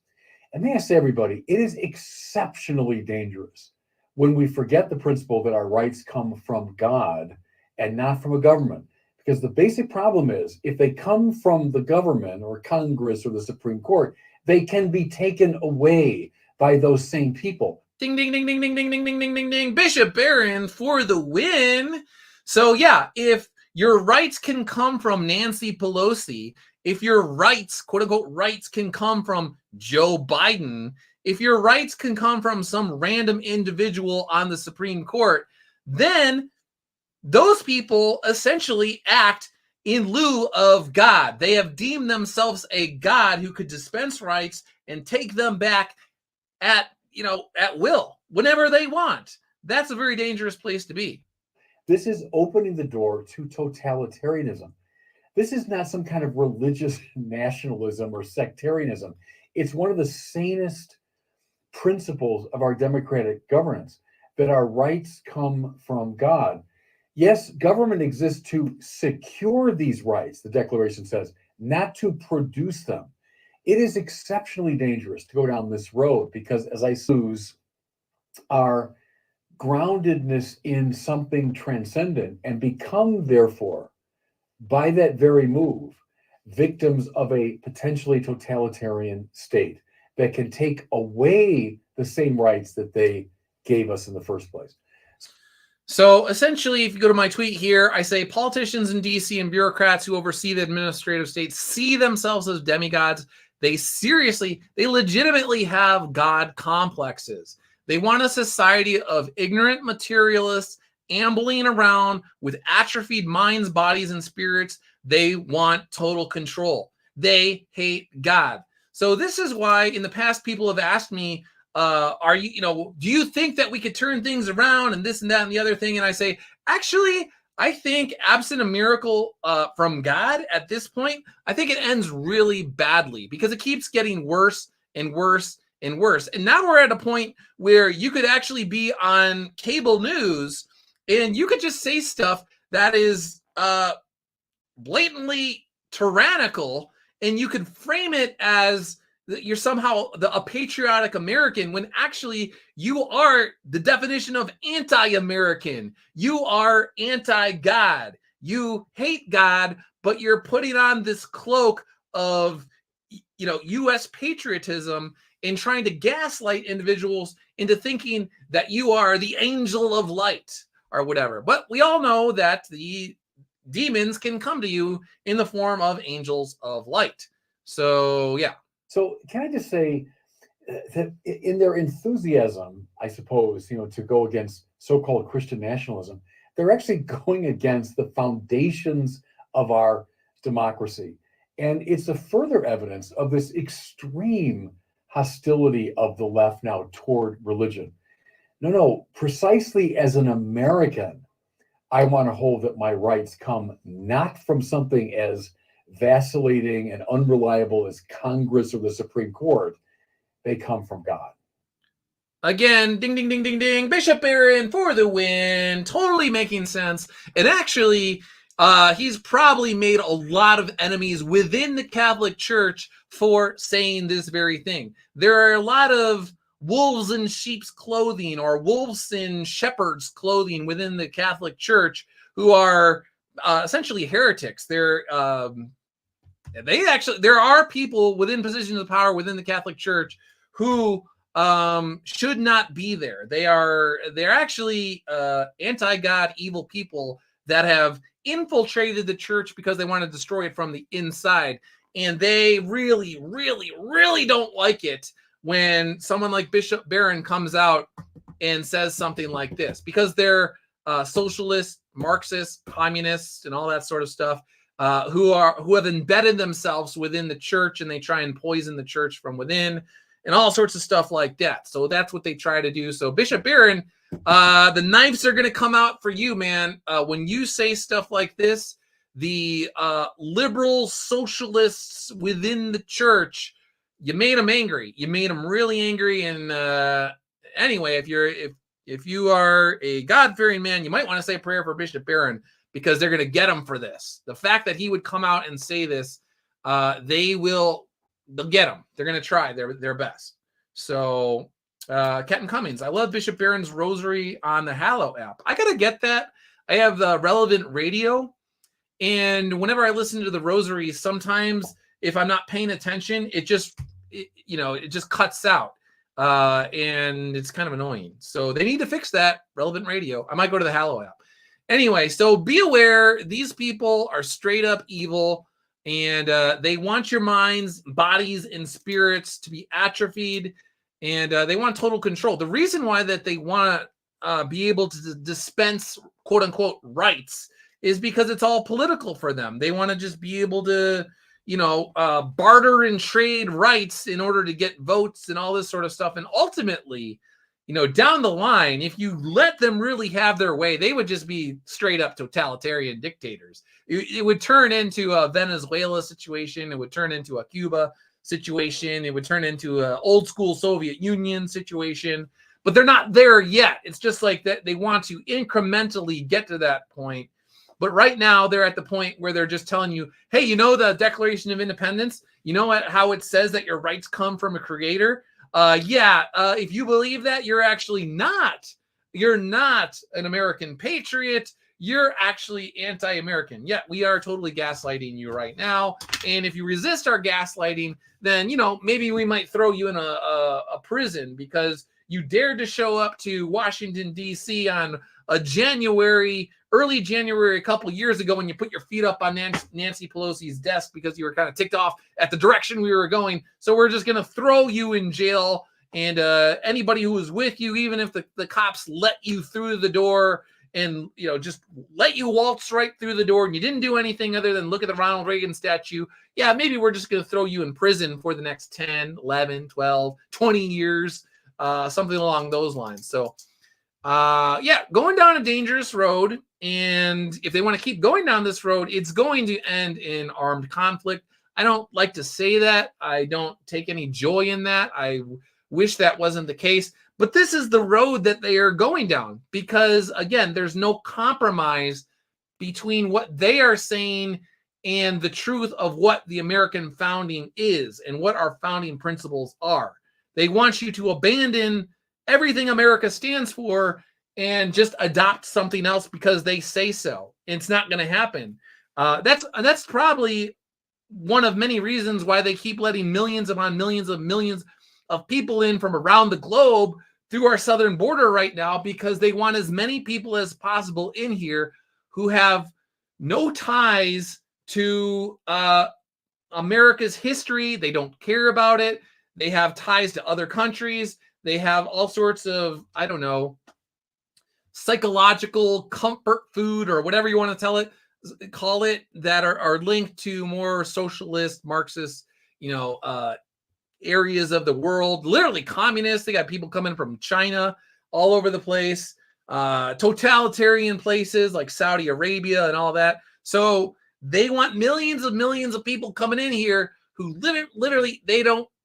And may I say, everybody, it is exceptionally dangerous when we forget the principle that our rights come from God and not from a government. Because the basic problem is, if they come from the government or Congress or the Supreme Court, they can be taken away by those same people. Ding, ding, ding, ding, ding, ding, ding, ding, ding, ding, ding. Bishop Barron for the win. So yeah, if your rights can come from Nancy Pelosi, if your rights, quote unquote, rights can come from Joe Biden, if your rights can come from some random individual on the Supreme Court, then those people essentially act in lieu of God. They have deemed themselves a God who could dispense rights and take them back at will, whenever they want. That's a very dangerous place to be. This is opening the door to totalitarianism. This is not some kind of religious nationalism or sectarianism. It's one of the sanest principles of our democratic governance, that our rights come from God. Yes, government exists to secure these rights, the Declaration says, not to produce them. It is exceptionally dangerous to go down this road, because as I lose our groundedness in something transcendent and become, therefore, by that very move, victims of a potentially totalitarian state that can take away the same rights that they gave us in the first place. So essentially, if you go to my tweet here, I say politicians in DC and bureaucrats who oversee the administrative state see themselves as demigods. They legitimately have God complexes. They want a society of ignorant materialists ambling around with atrophied minds, bodies, and spirits. They want total control. They hate God. So this is why in the past people have asked me, do you think that we could turn things around and this and that and the other thing? And I say, actually, I think absent a miracle from God at this point, I think it ends really badly, because it keeps getting worse and worse and worse. And now we're at a point where you could actually be on cable news and you could just say stuff that is blatantly tyrannical, and you could frame it as you're somehow a patriotic American, when actually you are the definition of anti-American. You are anti-God. You hate God, but you're putting on this cloak of, U.S. patriotism and trying to gaslight individuals into thinking that you are the angel of light or whatever. But we all know that the demons can come to you in the form of angels of light. So, yeah. So can I just say that in their enthusiasm, I suppose, to go against so-called Christian nationalism, they're actually going against the foundations of our democracy. And it's a further evidence of this extreme hostility of the left now toward religion. No, precisely as an American, I want to hold that my rights come not from something as vacillating and unreliable as Congress or the Supreme Court. They come from God. Again, ding, ding, ding, ding, ding. Bishop Barron for the win. Totally making sense. And actually, he's probably made a lot of enemies within the Catholic Church for saying this very thing. There are a lot of wolves in sheep's clothing or wolves in shepherd's clothing within the Catholic Church who are essentially heretics. There are people within positions of power within the Catholic Church who should not be there. They're actually anti-God, evil people that have infiltrated the church because they want to destroy it from the inside. And they really, really, really don't like it when someone like Bishop Barron comes out and says something like this, because they're socialists, Marxists, communists, and all that sort of stuff, who have embedded themselves within the church, and they try and poison the church from within, and all sorts of stuff like that. So that's what they try to do. So Bishop Barron, the knives are going to come out for you, man. When you say stuff like this, the liberal socialists within the church, you made them angry. You made them really angry. And anyway, if you are a God-fearing man, you might want to say a prayer for Bishop Barron, because they're going to get him for this. The fact that he would come out and say this, they'll get him. They're going to try their best. So Captain Cummings, I love Bishop Barron's rosary on the Hallow app. I got to get that. I have the Relevant Radio, and whenever I listen to the rosary, sometimes if I'm not paying attention, it just cuts out. And it's kind of annoying. So they need to fix that. Relevant Radio. I might go to the Hallow app. Anyway, so be aware, these people are straight up evil, and they want your minds, bodies, and spirits to be atrophied, and they want total control. The reason why that they want to be able to dispense quote unquote rights is because it's all political for them. They want to just be able to, barter and trade rights in order to get votes and all this sort of stuff. And ultimately, down the line, if you let them really have their way, they would just be straight up totalitarian dictators. It would turn into a Venezuela situation. It would turn into a Cuba situation. It would turn into an old school Soviet Union situation, but they're not there yet. It's just like that. They want to incrementally get to that point. But right now they're at the point where they're just telling you, hey, the Declaration of Independence, how it says that your rights come from a creator? If you believe that, you're not an American patriot. You're actually anti-American. Yeah, we are totally gaslighting you right now. And if you resist our gaslighting, then, maybe we might throw you in a prison because you dared to show up to Washington, D.C. on early January, a couple years ago, when you put your feet up on Nancy Pelosi's desk because you were kind of ticked off at the direction we were going. So we're just going to throw you in jail, and anybody who was with you, even if the cops let you through the door and, just let you waltz right through the door and you didn't do anything other than look at the Ronald Reagan statue, yeah, maybe we're just going to throw you in prison for the next 10, 11, 12, 20 years, something along those lines. So, going down a dangerous road. And if they want to keep going down this road, it's going to end in armed conflict. I don't like to say that. I don't take any joy in that. I wish that wasn't the case. But this is the road that they are going down because, again, there's no compromise between what they are saying and the truth of what the American founding is and what our founding principles are. They want you to abandon everything America stands for and just adopt something else because they say so. It's not going to happen. That's probably one of many reasons why they keep letting millions upon millions of people in from around the globe through our southern border right now, because they want as many people as possible in here who have no ties to America's history. They don't care about it. They have ties to other countries. They have all sorts of, psychological comfort food or whatever you want to call it, that are linked to more socialist, Marxist, areas of the world, literally communist. They got people coming from China all over the place, totalitarian places like Saudi Arabia and all that. So they want millions of people coming in here who literally they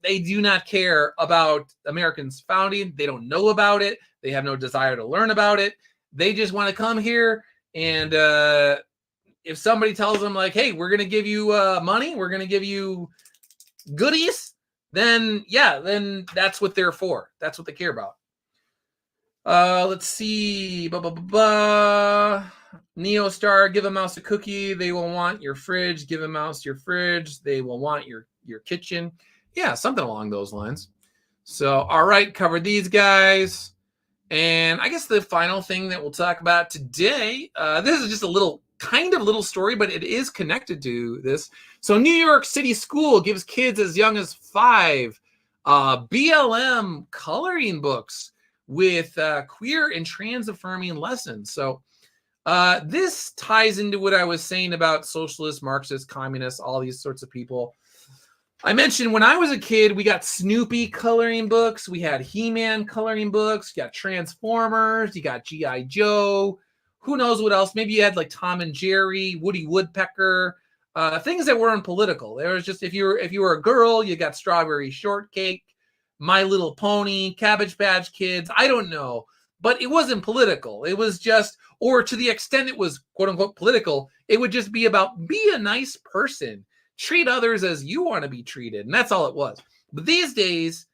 They do not care about Americans' founding. They don't know about it. They have no desire to learn about it. They just want to come here, and if somebody tells them like, hey, we're going to give you money, we're going to give you goodies, then that's what they're for. That's what they care about. Let's see. Neostar, give a mouse a cookie. They will want your fridge. Give a mouse your fridge. They will want your kitchen. Yeah, something along those lines. So, all right, covered these guys. And I guess the final thing that we'll talk about today, this is just a little story, but it is connected to this. So New York City school gives kids as young as 5 BLM coloring books with queer and trans affirming lessons. So this ties into what I was saying about socialists, Marxists, communists, all these sorts of people. I mentioned when I was a kid, we got Snoopy coloring books. We had He-Man coloring books. You got Transformers. You got G.I. Joe. Who knows what else? Maybe you had like Tom and Jerry, Woody Woodpecker, things that weren't political. There was just, if you were a girl, you got Strawberry Shortcake, My Little Pony, Cabbage Patch Kids. I don't know, but it wasn't political. It was just, or to the extent it was quote unquote political, it would just be about be a nice person. Treat others as you want to be treated. And that's all it was. But these days,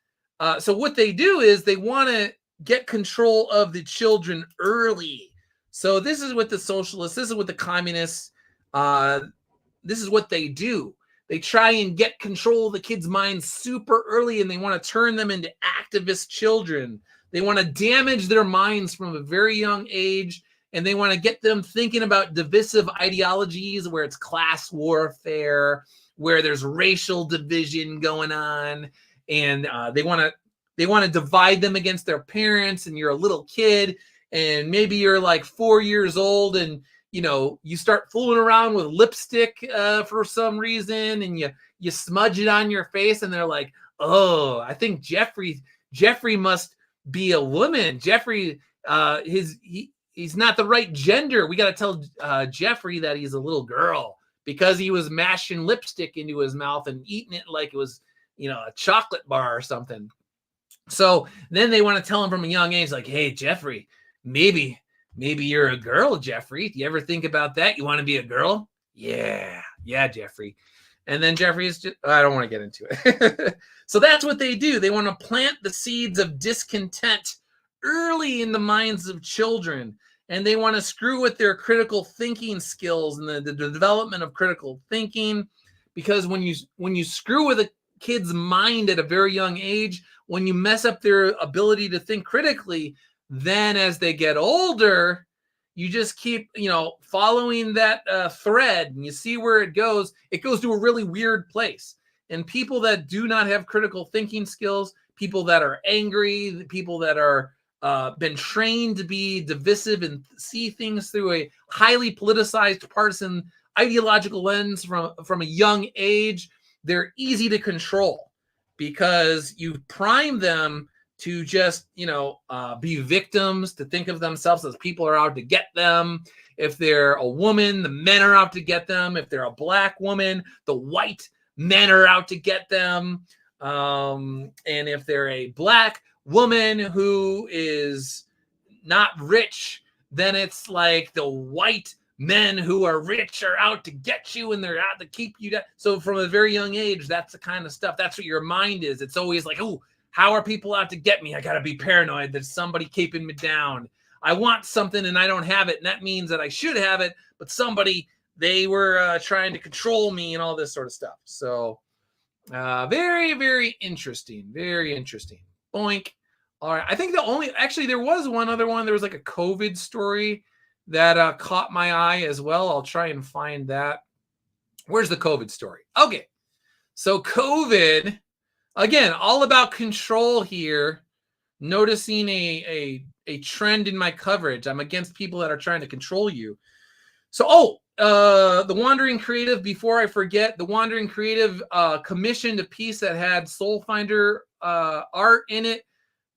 so what they do is they want to get control of the children early. So this is what the socialists, this is what the communists, this is what they do. They try and get control of the kids' minds super early, and they want to turn them into activist children. They want to damage their minds from a very young age, and they want to get them thinking about divisive ideologies where it's class warfare, where there's racial division going on, and they want to divide them against their parents. And you're a little kid, and maybe you're like 4 years old, and you start fooling around with lipstick for some reason, and you smudge it on your face, and they're like, oh, I think Jeffrey must be a woman. Jeffrey, he's not the right gender. We got to tell Jeffrey that he's a little girl because he was mashing lipstick into his mouth and eating it like it was, a chocolate bar or something. So then they want to tell him from a young age, like, hey, Jeffrey, maybe you're a girl, Jeffrey. Do you ever think about that? You want to be a girl? Yeah, Jeffrey. And then Jeffrey is just, I don't want to get into it. So that's what they do. They want to plant the seeds of discontent early in the minds of children. And they want to screw with their critical thinking skills and the development of critical thinking. Because when you screw with a kid's mind at a very young age, when you mess up their ability to think critically, then as they get older, you just keep, following that thread, and you see where it goes. It goes to a really weird place. And people that do not have critical thinking skills, people that are angry, people that are been trained to be divisive and see things through a highly politicized, partisan, ideological lens from a young age, they're easy to control because you prime them to just, be victims, to think of themselves as people are out to get them. If they're a woman, the men are out to get them. If they're a black woman, the white men are out to get them. And if they're a black woman who is not rich, then it's like the white men who are rich are out to get you, and they're out to keep you down. So from a very young age, that's the kind of stuff. That's what your mind is. It's always like, oh, how are people out to get me? I got to be paranoid that somebody keeping me down. I want something and I don't have it. And that means that I should have it, but they were trying to control me and all this sort of stuff. So very, very interesting. Very interesting. Boink. All right. I think there was one other one. There was like a COVID story that caught my eye as well. I'll try and find that. Where's the COVID story? Okay. So COVID, again, all about control here. Noticing a trend in my coverage. I'm against people that are trying to control you. So, the Wandering Creative, before I forget, the Wandering Creative commissioned a piece that had Soul Finder art in it.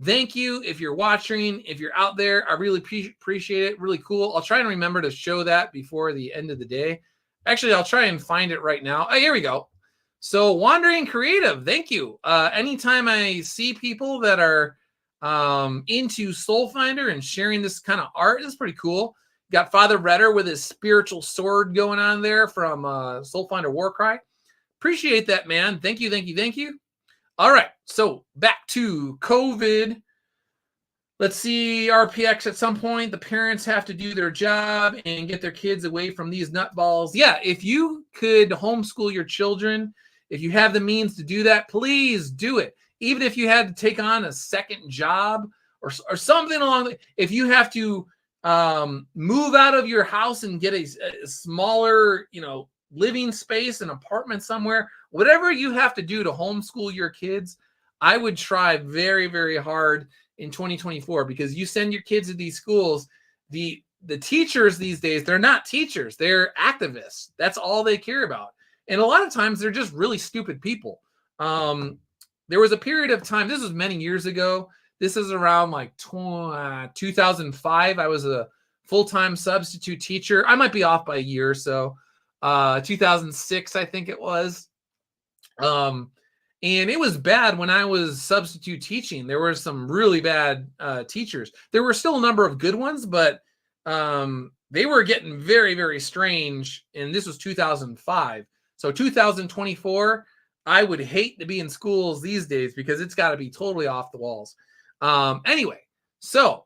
Thank you. If you're watching, if you're out there, I really appreciate it. Really cool. I'll try and remember to show that before the end of the day. Actually, I'll try and find it right now. Oh, here we go. So Wandering Creative, thank you. Anytime I see people that are into Soul Finder and sharing this kind of art, is pretty cool. Got Father Redder with his spiritual sword going on there from Soul Finder Warcry. Appreciate that, man. Thank you, thank you, thank you. All right, so back to COVID. Let's see, RPX, at some point, the parents have to do their job and get their kids away from these nutballs. Yeah, if you could homeschool your children, if you have the means to do that, please do it. Even if you had to take on a second job or something along the, if you have to move out of your house and get a smaller, living space, an apartment somewhere, whatever you have to do to homeschool your kids, I would try very, very hard in 2024, because you send your kids to these schools, the teachers these days, they're not teachers, they're activists. That's all they care about. And a lot of times they're just really stupid people. There was a period of time, this was many years ago, this is around like 2005. I was a full-time substitute teacher. I might be off by a year or so. 2006, I think it was. And it was bad when I was substitute teaching. There were some really bad teachers. There were still a number of good ones, but they were getting very, very strange. And this was 2005. So 2024, I would hate to be in schools these days because it's got to be totally off the walls. Anyway, so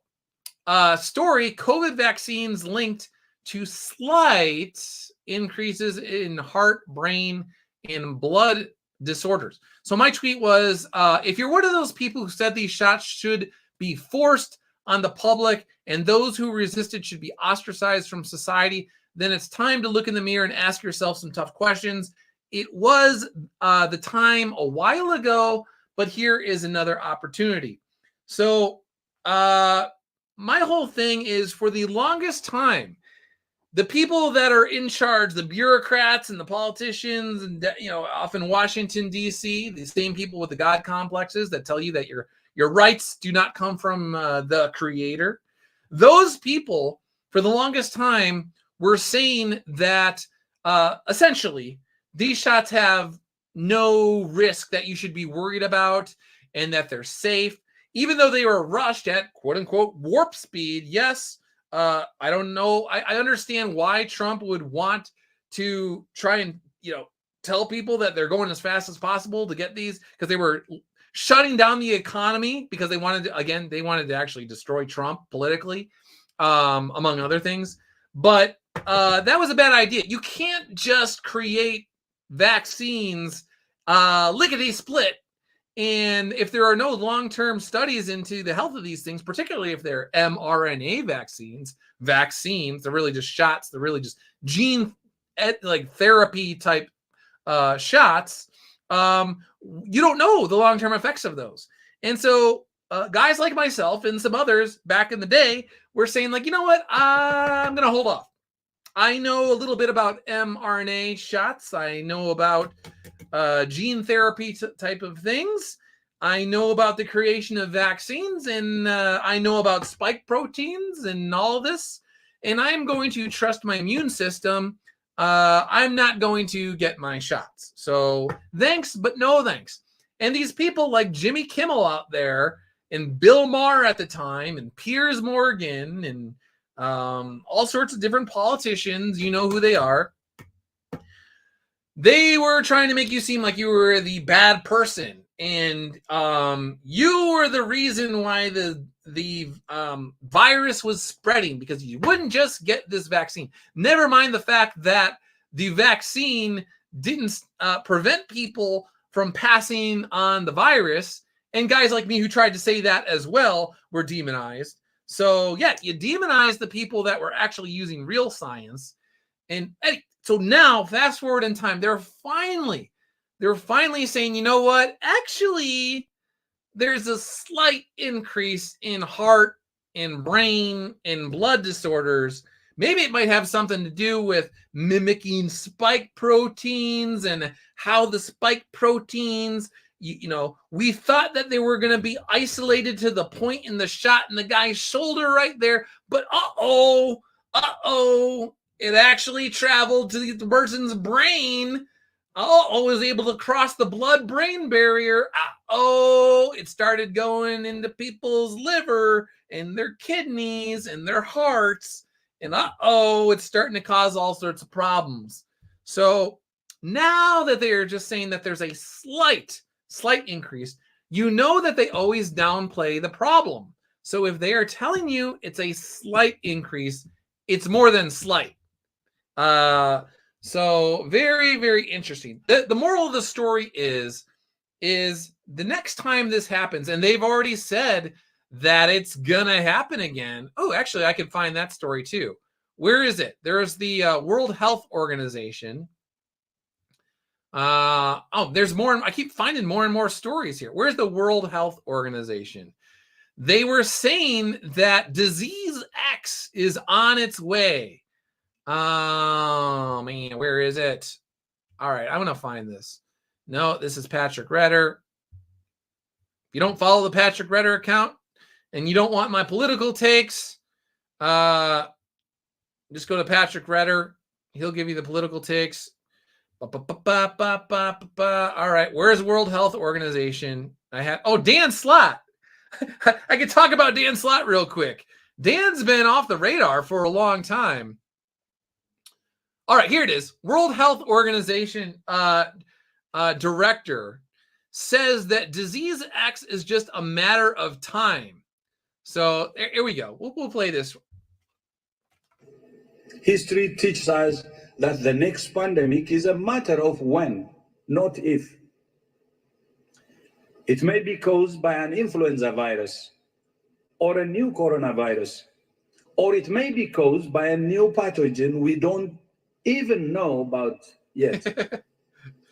story, COVID vaccines linked to slight increases in heart, brain, and blood disorders. So my tweet was, if you're one of those people who said these shots should be forced on the public and those who resisted should be ostracized from society, then it's time to look in the mirror and ask yourself some tough questions. It was the time a while ago, but here is another opportunity. So my whole thing is, for the longest time, the people that are in charge, the bureaucrats and the politicians, and off in Washington, D.C., the same people with the God complexes that tell you that your rights do not come from the creator. Those people, for the longest time, were saying that essentially these shots have no risk that you should be worried about and that they're safe, even though they were rushed at quote unquote warp speed. Yes. I don't know. I understand why Trump would want to try and, tell people that they're going as fast as possible to get these, because they were shutting down the economy because they wanted to actually destroy Trump politically, among other things. But that was a bad idea. You can't just create vaccines lickety split. And if there are no long-term studies into the health of these things, particularly if they're mRNA vaccines, they're really just shots, they're really just gene therapy type shots, you don't know the long-term effects of those. And so guys like myself and some others back in the day were saying, like, you know what, I'm going to hold off. I know a little bit about mRNA shots. I know about gene therapy type of things. I know about the creation of vaccines, and I know about spike proteins and all this. And I'm going to trust my immune system. I'm not going to get my shots. So thanks, but no thanks. And these people like Jimmy Kimmel out there, and Bill Maher at the time, and Piers Morgan, and all sorts of different politicians, you know who they are. They were trying to make you seem like you were the bad person, and you were the reason why the virus was spreading, because you wouldn't just get this vaccine. Never mind the fact that the vaccine didn't prevent people from passing on the virus, and guys like me who tried to say that as well were demonized. So yeah, you demonize the people that were actually using real science. And so now, fast forward in time, they're finally saying, you know what? Actually, there's a slight increase in heart and brain and blood disorders. Maybe it might have something to do with mimicking spike proteins and how the spike proteins, we thought that they were going to be isolated to the point in the shot in the guy's shoulder right there. But it actually traveled to the person's brain was able to cross the blood-brain barrier. It started going into people's liver and their kidneys and their hearts. And it's starting to cause all sorts of problems. So now that they are just saying that there's a slight increase, you know that they always downplay the problem. So if they are telling you it's a slight increase, it's more than slight. So very, very interesting. The moral of the story is the next time this happens, and they've already said that it's gonna happen again. Oh, actually, I can find that story too. Where is it? There's the World Health Organization. There's more. I keep finding more and more stories here. Where's the World Health Organization? They were saying that disease X is on its way. Oh man, where is it? All right, I'm gonna find this. No, this is Patrick Redder. If you don't follow the Patrick Redder account and you don't want my political takes, just go to Patrick Redder. He'll give you the political takes. All right, where's World Health Organization? Dan Slott. I can talk about Dan Slott real quick. Dan's been off the radar for a long time. All right, here it is. World Health Organization director says that disease X is just a matter of time. So here we go. We'll play this. History teaches us that the next pandemic is a matter of when, not if. It may be caused by an influenza virus or a new coronavirus, or it may be caused by a new pathogen we don't even know about yet,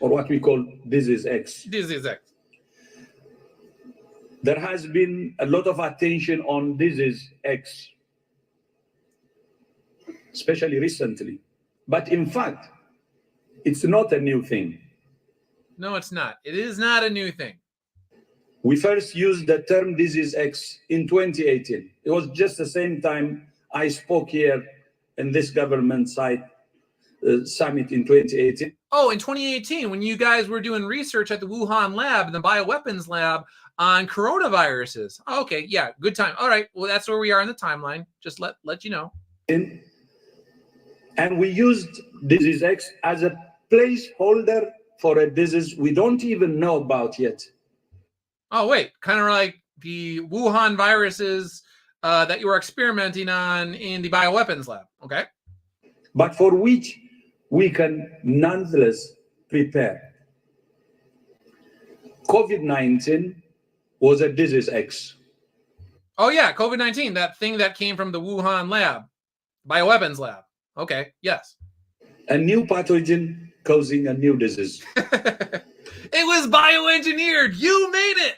or what we call disease X. Disease X. There has been a lot of attention on disease X, especially recently. But in fact, it's not a new thing. No, it's not. It is not a new thing. We first used the term disease X in 2018. It was just the same time I spoke here in this government site summit in 2018. Oh, in 2018, when you guys were doing research at the Wuhan lab, the bioweapons lab on coronaviruses. Oh, okay, yeah, good time. All right, well, that's where we are in the timeline. Just let you know. And we used disease X as a placeholder for a disease we don't even know about yet. Oh, wait, kind of like the Wuhan viruses that you were experimenting on in the bioweapons lab, okay? But for which we can nonetheless prepare. COVID-19 was a disease X. Oh, yeah, COVID-19, that thing that came from the Wuhan lab, bioweapons lab. Okay, yes. A new pathogen causing a new disease. It was bioengineered. You made it.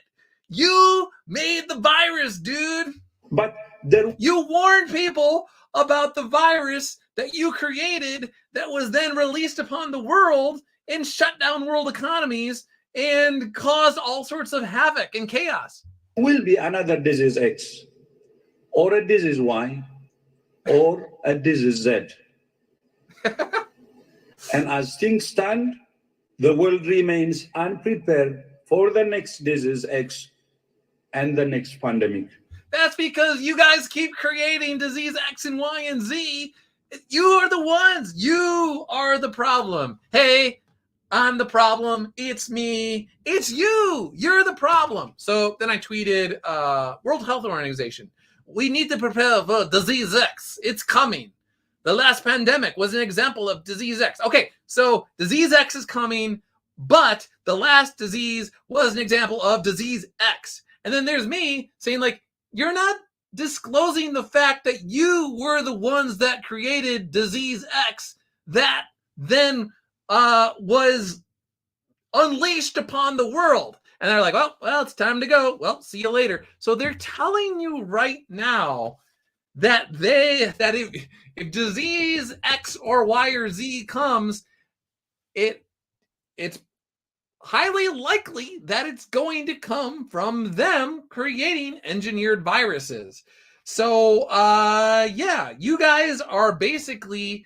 You made the virus, dude. But you warned people about the virus that you created that was then released upon the world and shut down world economies and caused all sorts of havoc and chaos. Will be another disease X or a disease Y or a disease Z. And as things stand, the world remains unprepared for the next disease X and the next pandemic. That's because you guys keep creating disease X and Y and Z. You are the ones. You are the problem. Hey, I'm the problem. It's me. It's you. You're the problem. So then I tweeted, World Health Organization, we need to prepare for disease X. It's coming. The last pandemic was an example of disease X. Okay, so disease X is coming, but the last disease was an example of disease X. And then there's me saying, like, you're not disclosing the fact that you were the ones that created disease X that then was unleashed upon the world. And they're like, well, it's time to go. Well, see you later. So they're telling you right now that if disease X or Y or Z comes, it's highly likely that it's going to come from them creating engineered viruses. So, yeah, you guys are basically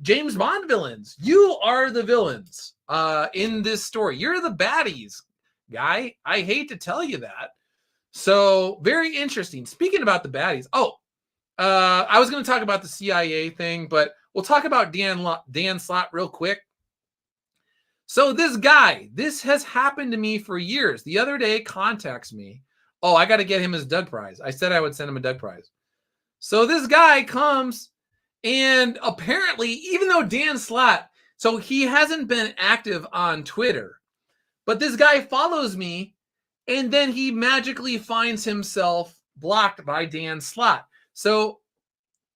James Bond villains. You are the villains in this story. You're the baddies, guy. I hate to tell you that. So very interesting. Speaking about the baddies. I was going to talk about the CIA thing, but we'll talk about Dan Slott real quick. So this guy, this has happened to me for years. The other day contacts me. Oh, I got to get him his Doug Prize. I said I would send him a Doug Prize. So this guy comes, and apparently, even though Dan Slott, so he hasn't been active on Twitter, but this guy follows me, and then he magically finds himself blocked by Dan Slott. So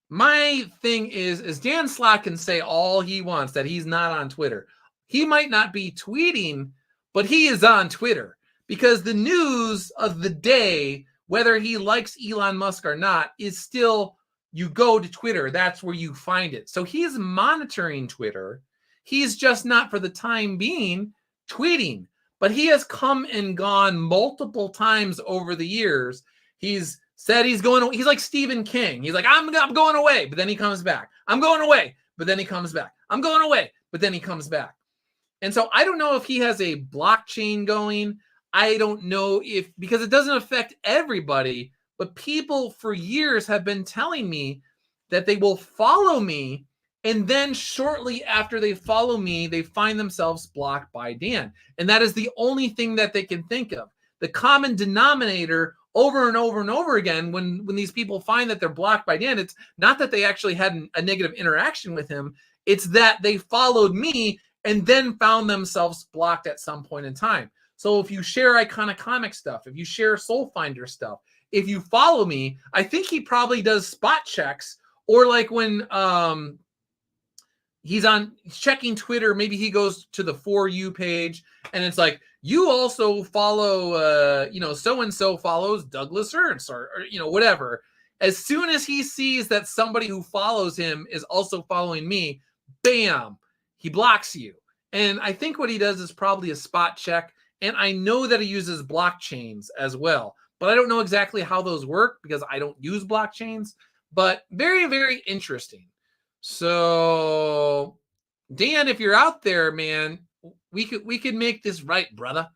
my thing is Dan Slott can say all he wants that he's not on Twitter. He might not be tweeting, but he is on Twitter, because the news of the day, whether he likes Elon Musk or not, is still, you go to Twitter. That's where you find it. So he's monitoring Twitter. He's just not, for the time being, tweeting. But he has come and gone multiple times over the years. He's said he's going. He's like Stephen King. He's like, I'm going away, but then he comes back. I'm going away, but then he comes back. I'm going away, but then he comes back. And so I don't know if he has a blockchain going. I don't know if, because it doesn't affect everybody, but people for years have been telling me that they will follow me, and then shortly after they follow me, they find themselves blocked by Dan. And that is the only thing that they can think of. The common denominator over and over and over again, when these people find that they're blocked by Dan, it's not that they actually had a negative interaction with him. It's that they followed me and then found themselves blocked at some point in time. So if you share Iconic Comic stuff, if you share Soul Finder stuff, if you follow me, I think he probably does spot checks, or like when he's checking Twitter, maybe he goes to the For You page and it's like, you also follow, so-and-so follows Douglas Ernst or whatever. As soon as he sees that somebody who follows him is also following me, bam, he blocks you. And I think what he does is probably a spot check. And I know that he uses blockchains as well, but I don't know exactly how those work because I don't use blockchains, but very, very interesting. So Dan, if you're out there, man, we could make this right, brother.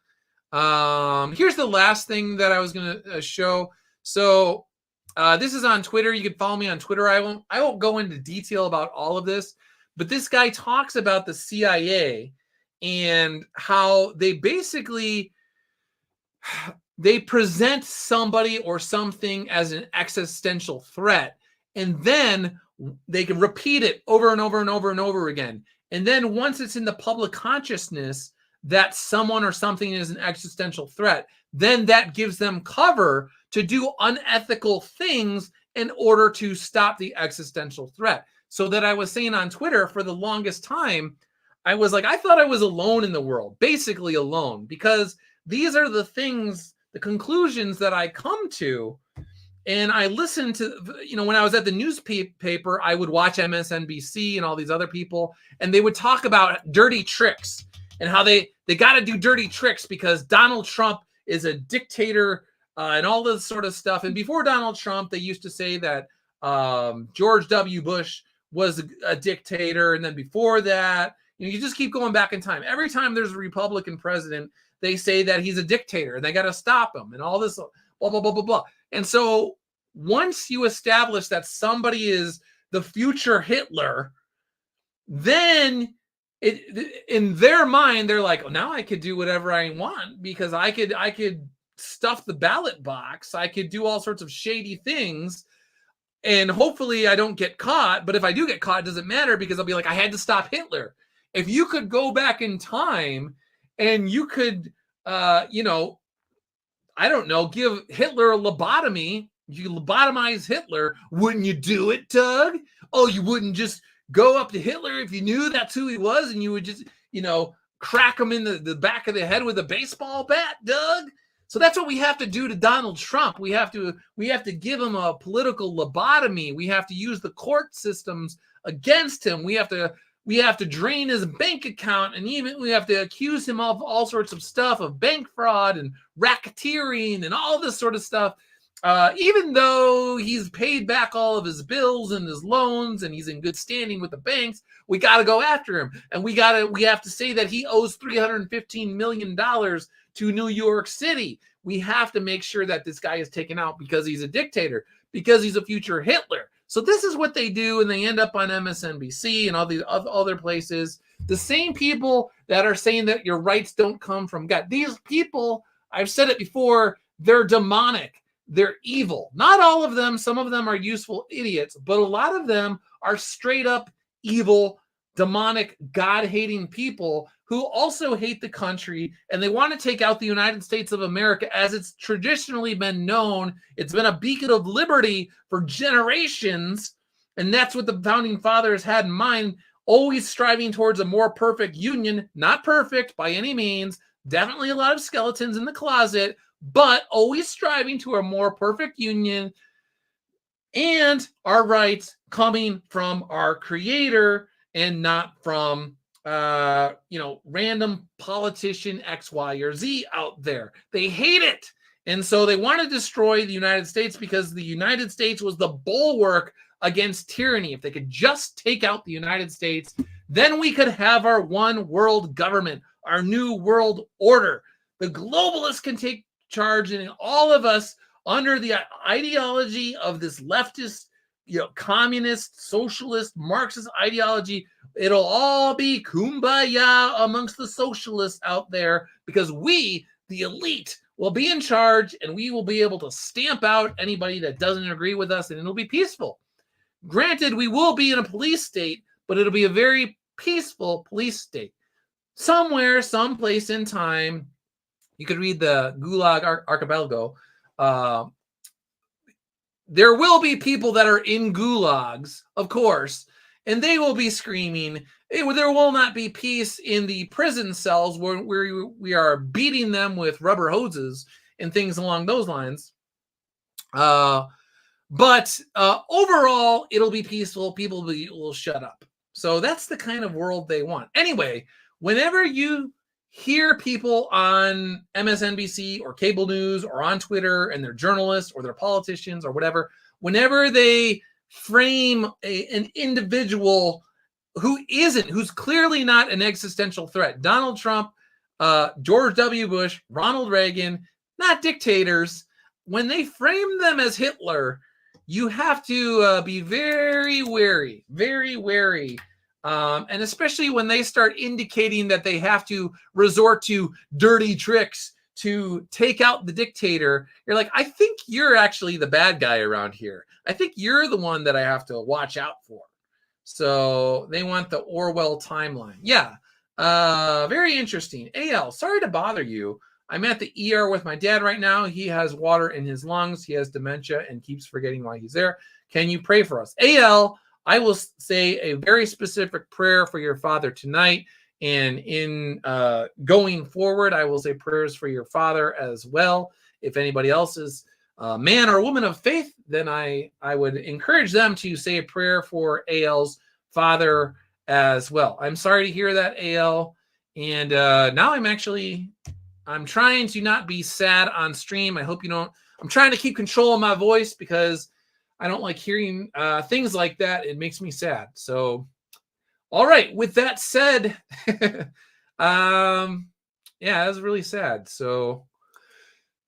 Here's the last thing that I was going to show. So this is on Twitter. You can follow me on Twitter. I won't go into detail about all of this, but this guy talks about the CIA and how they basically, they present somebody or something as an existential threat, and then they can repeat it over and over and over and over again. And then once it's in the public consciousness that someone or something is an existential threat, then that gives them cover to do unethical things in order to stop the existential threat. So that I was saying on Twitter for the longest time, I was like, I thought I was alone in the world, basically alone, because these are the things, the conclusions that I come to. And I listened to, when I was at the newspaper, I would watch MSNBC and all these other people, and they would talk about dirty tricks and how they got to do dirty tricks because Donald Trump is a dictator and all this sort of stuff. And before Donald Trump, they used to say that George W. Bush was a dictator. And then before that, you just keep going back in time. Every time there's a Republican president, they say that he's a dictator and they got to stop him and all this, blah, blah, blah, blah, blah. And so once you establish that somebody is the future Hitler, then in their mind, they're like, oh, now I could do whatever I want because I could stuff the ballot box. I could do all sorts of shady things. And hopefully I don't get caught. But if I do get caught, it doesn't matter because I'll be like, I had to stop Hitler. If you could go back in time and you could, I don't know, give Hitler a lobotomy, you lobotomize Hitler, wouldn't you do it, Doug? Oh, you wouldn't just go up to Hitler if you knew that's who he was and you would just, crack him in the back of the head with a baseball bat, Doug? So that's what we have to do to Donald Trump. We have to give him a political lobotomy. We have to use the court systems against him. We have to drain his bank account, and even we have to accuse him of all sorts of stuff, of bank fraud and racketeering and all this sort of stuff. even though he's paid back all of his bills and his loans and he's in good standing with the banks, we got to go after him. And we have to say that he owes $315 million to New York City. We have to make sure that this guy is taken out because he's a dictator, because he's a future Hitler. So this is what they do, and they end up on MSNBC and all these other places. The same people that are saying that your rights don't come from God. These people, I've said it before, they're demonic. They're evil. Not all of them. Some of them are useful idiots, but a lot of them are straight up evil, demonic, God-hating people who also hate the country, and they want to take out the United States of America as it's traditionally been known. It's been a beacon of liberty for generations, and that's what the founding fathers had in mind, always striving towards a more perfect union. Not perfect by any means, definitely a lot of skeletons in the closet, but always striving to a more perfect union, and our rights coming from our Creator and not from random politician X, Y, or Z out there. They hate it. And so they want to destroy the United States because the United States was the bulwark against tyranny. If they could just take out the United States, then we could have our one world government, our new world order. The globalists can take charge, and all of us under the ideology of this leftist, communist, socialist, Marxist ideology, it'll all be kumbaya amongst the socialists out there, because we, the elite, will be in charge, and we will be able to stamp out anybody that doesn't agree with us, and it'll be peaceful. Granted, we will be in a police state, but it'll be a very peaceful police state. Somewhere, someplace in time, you could read the Gulag Archipelago. There will be people that are in gulags, of course, and they will be screaming. There will not be peace in the prison cells where we are beating them with rubber hoses and things along those lines. But overall, it'll be peaceful. People will shut up. So that's the kind of world they want. Anyway, whenever you hear people on MSNBC or cable news or on Twitter, and they're journalists or they're politicians or whatever, whenever they frame an individual who's clearly not an existential threat, Donald Trump, George W. Bush, Ronald Reagan, not dictators, when they frame them as Hitler, you have to be very wary, very wary. And especially when they start indicating that they have to resort to dirty tricks to take out the dictator, you're like, I think you're actually the bad guy around here. I think you're the one that I have to watch out for. So they want the Orwell timeline. Yeah, very interesting. AL, sorry to bother you. I'm at the ER with my dad right now. He has water in his lungs. He has dementia and keeps forgetting why he's there. Can you pray for us? AL, I will say a very specific prayer for your father tonight. And in going forward, I will say prayers for your father as well. If anybody else is a man or woman of faith, then I would encourage them to say a prayer for AL's father as well. I'm sorry to hear that, AL. And now I'm trying to not be sad on stream. I hope you don't. I'm trying to keep control of my voice because I don't like hearing things like that. It makes me sad. So, all right. With that said, yeah, that was really sad. So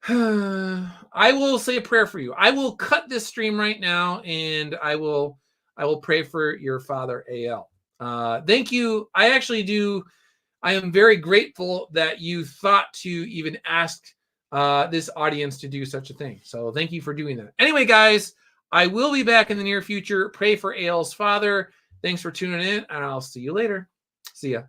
I will say a prayer for you. I will cut this stream right now, and I will pray for your father, AL. Thank you. I am very grateful that you thought to even ask this audience to do such a thing. So thank you for doing that. Anyway, guys, I will be back in the near future. Pray for AL's father. Thanks for tuning in, and I'll see you later. See ya.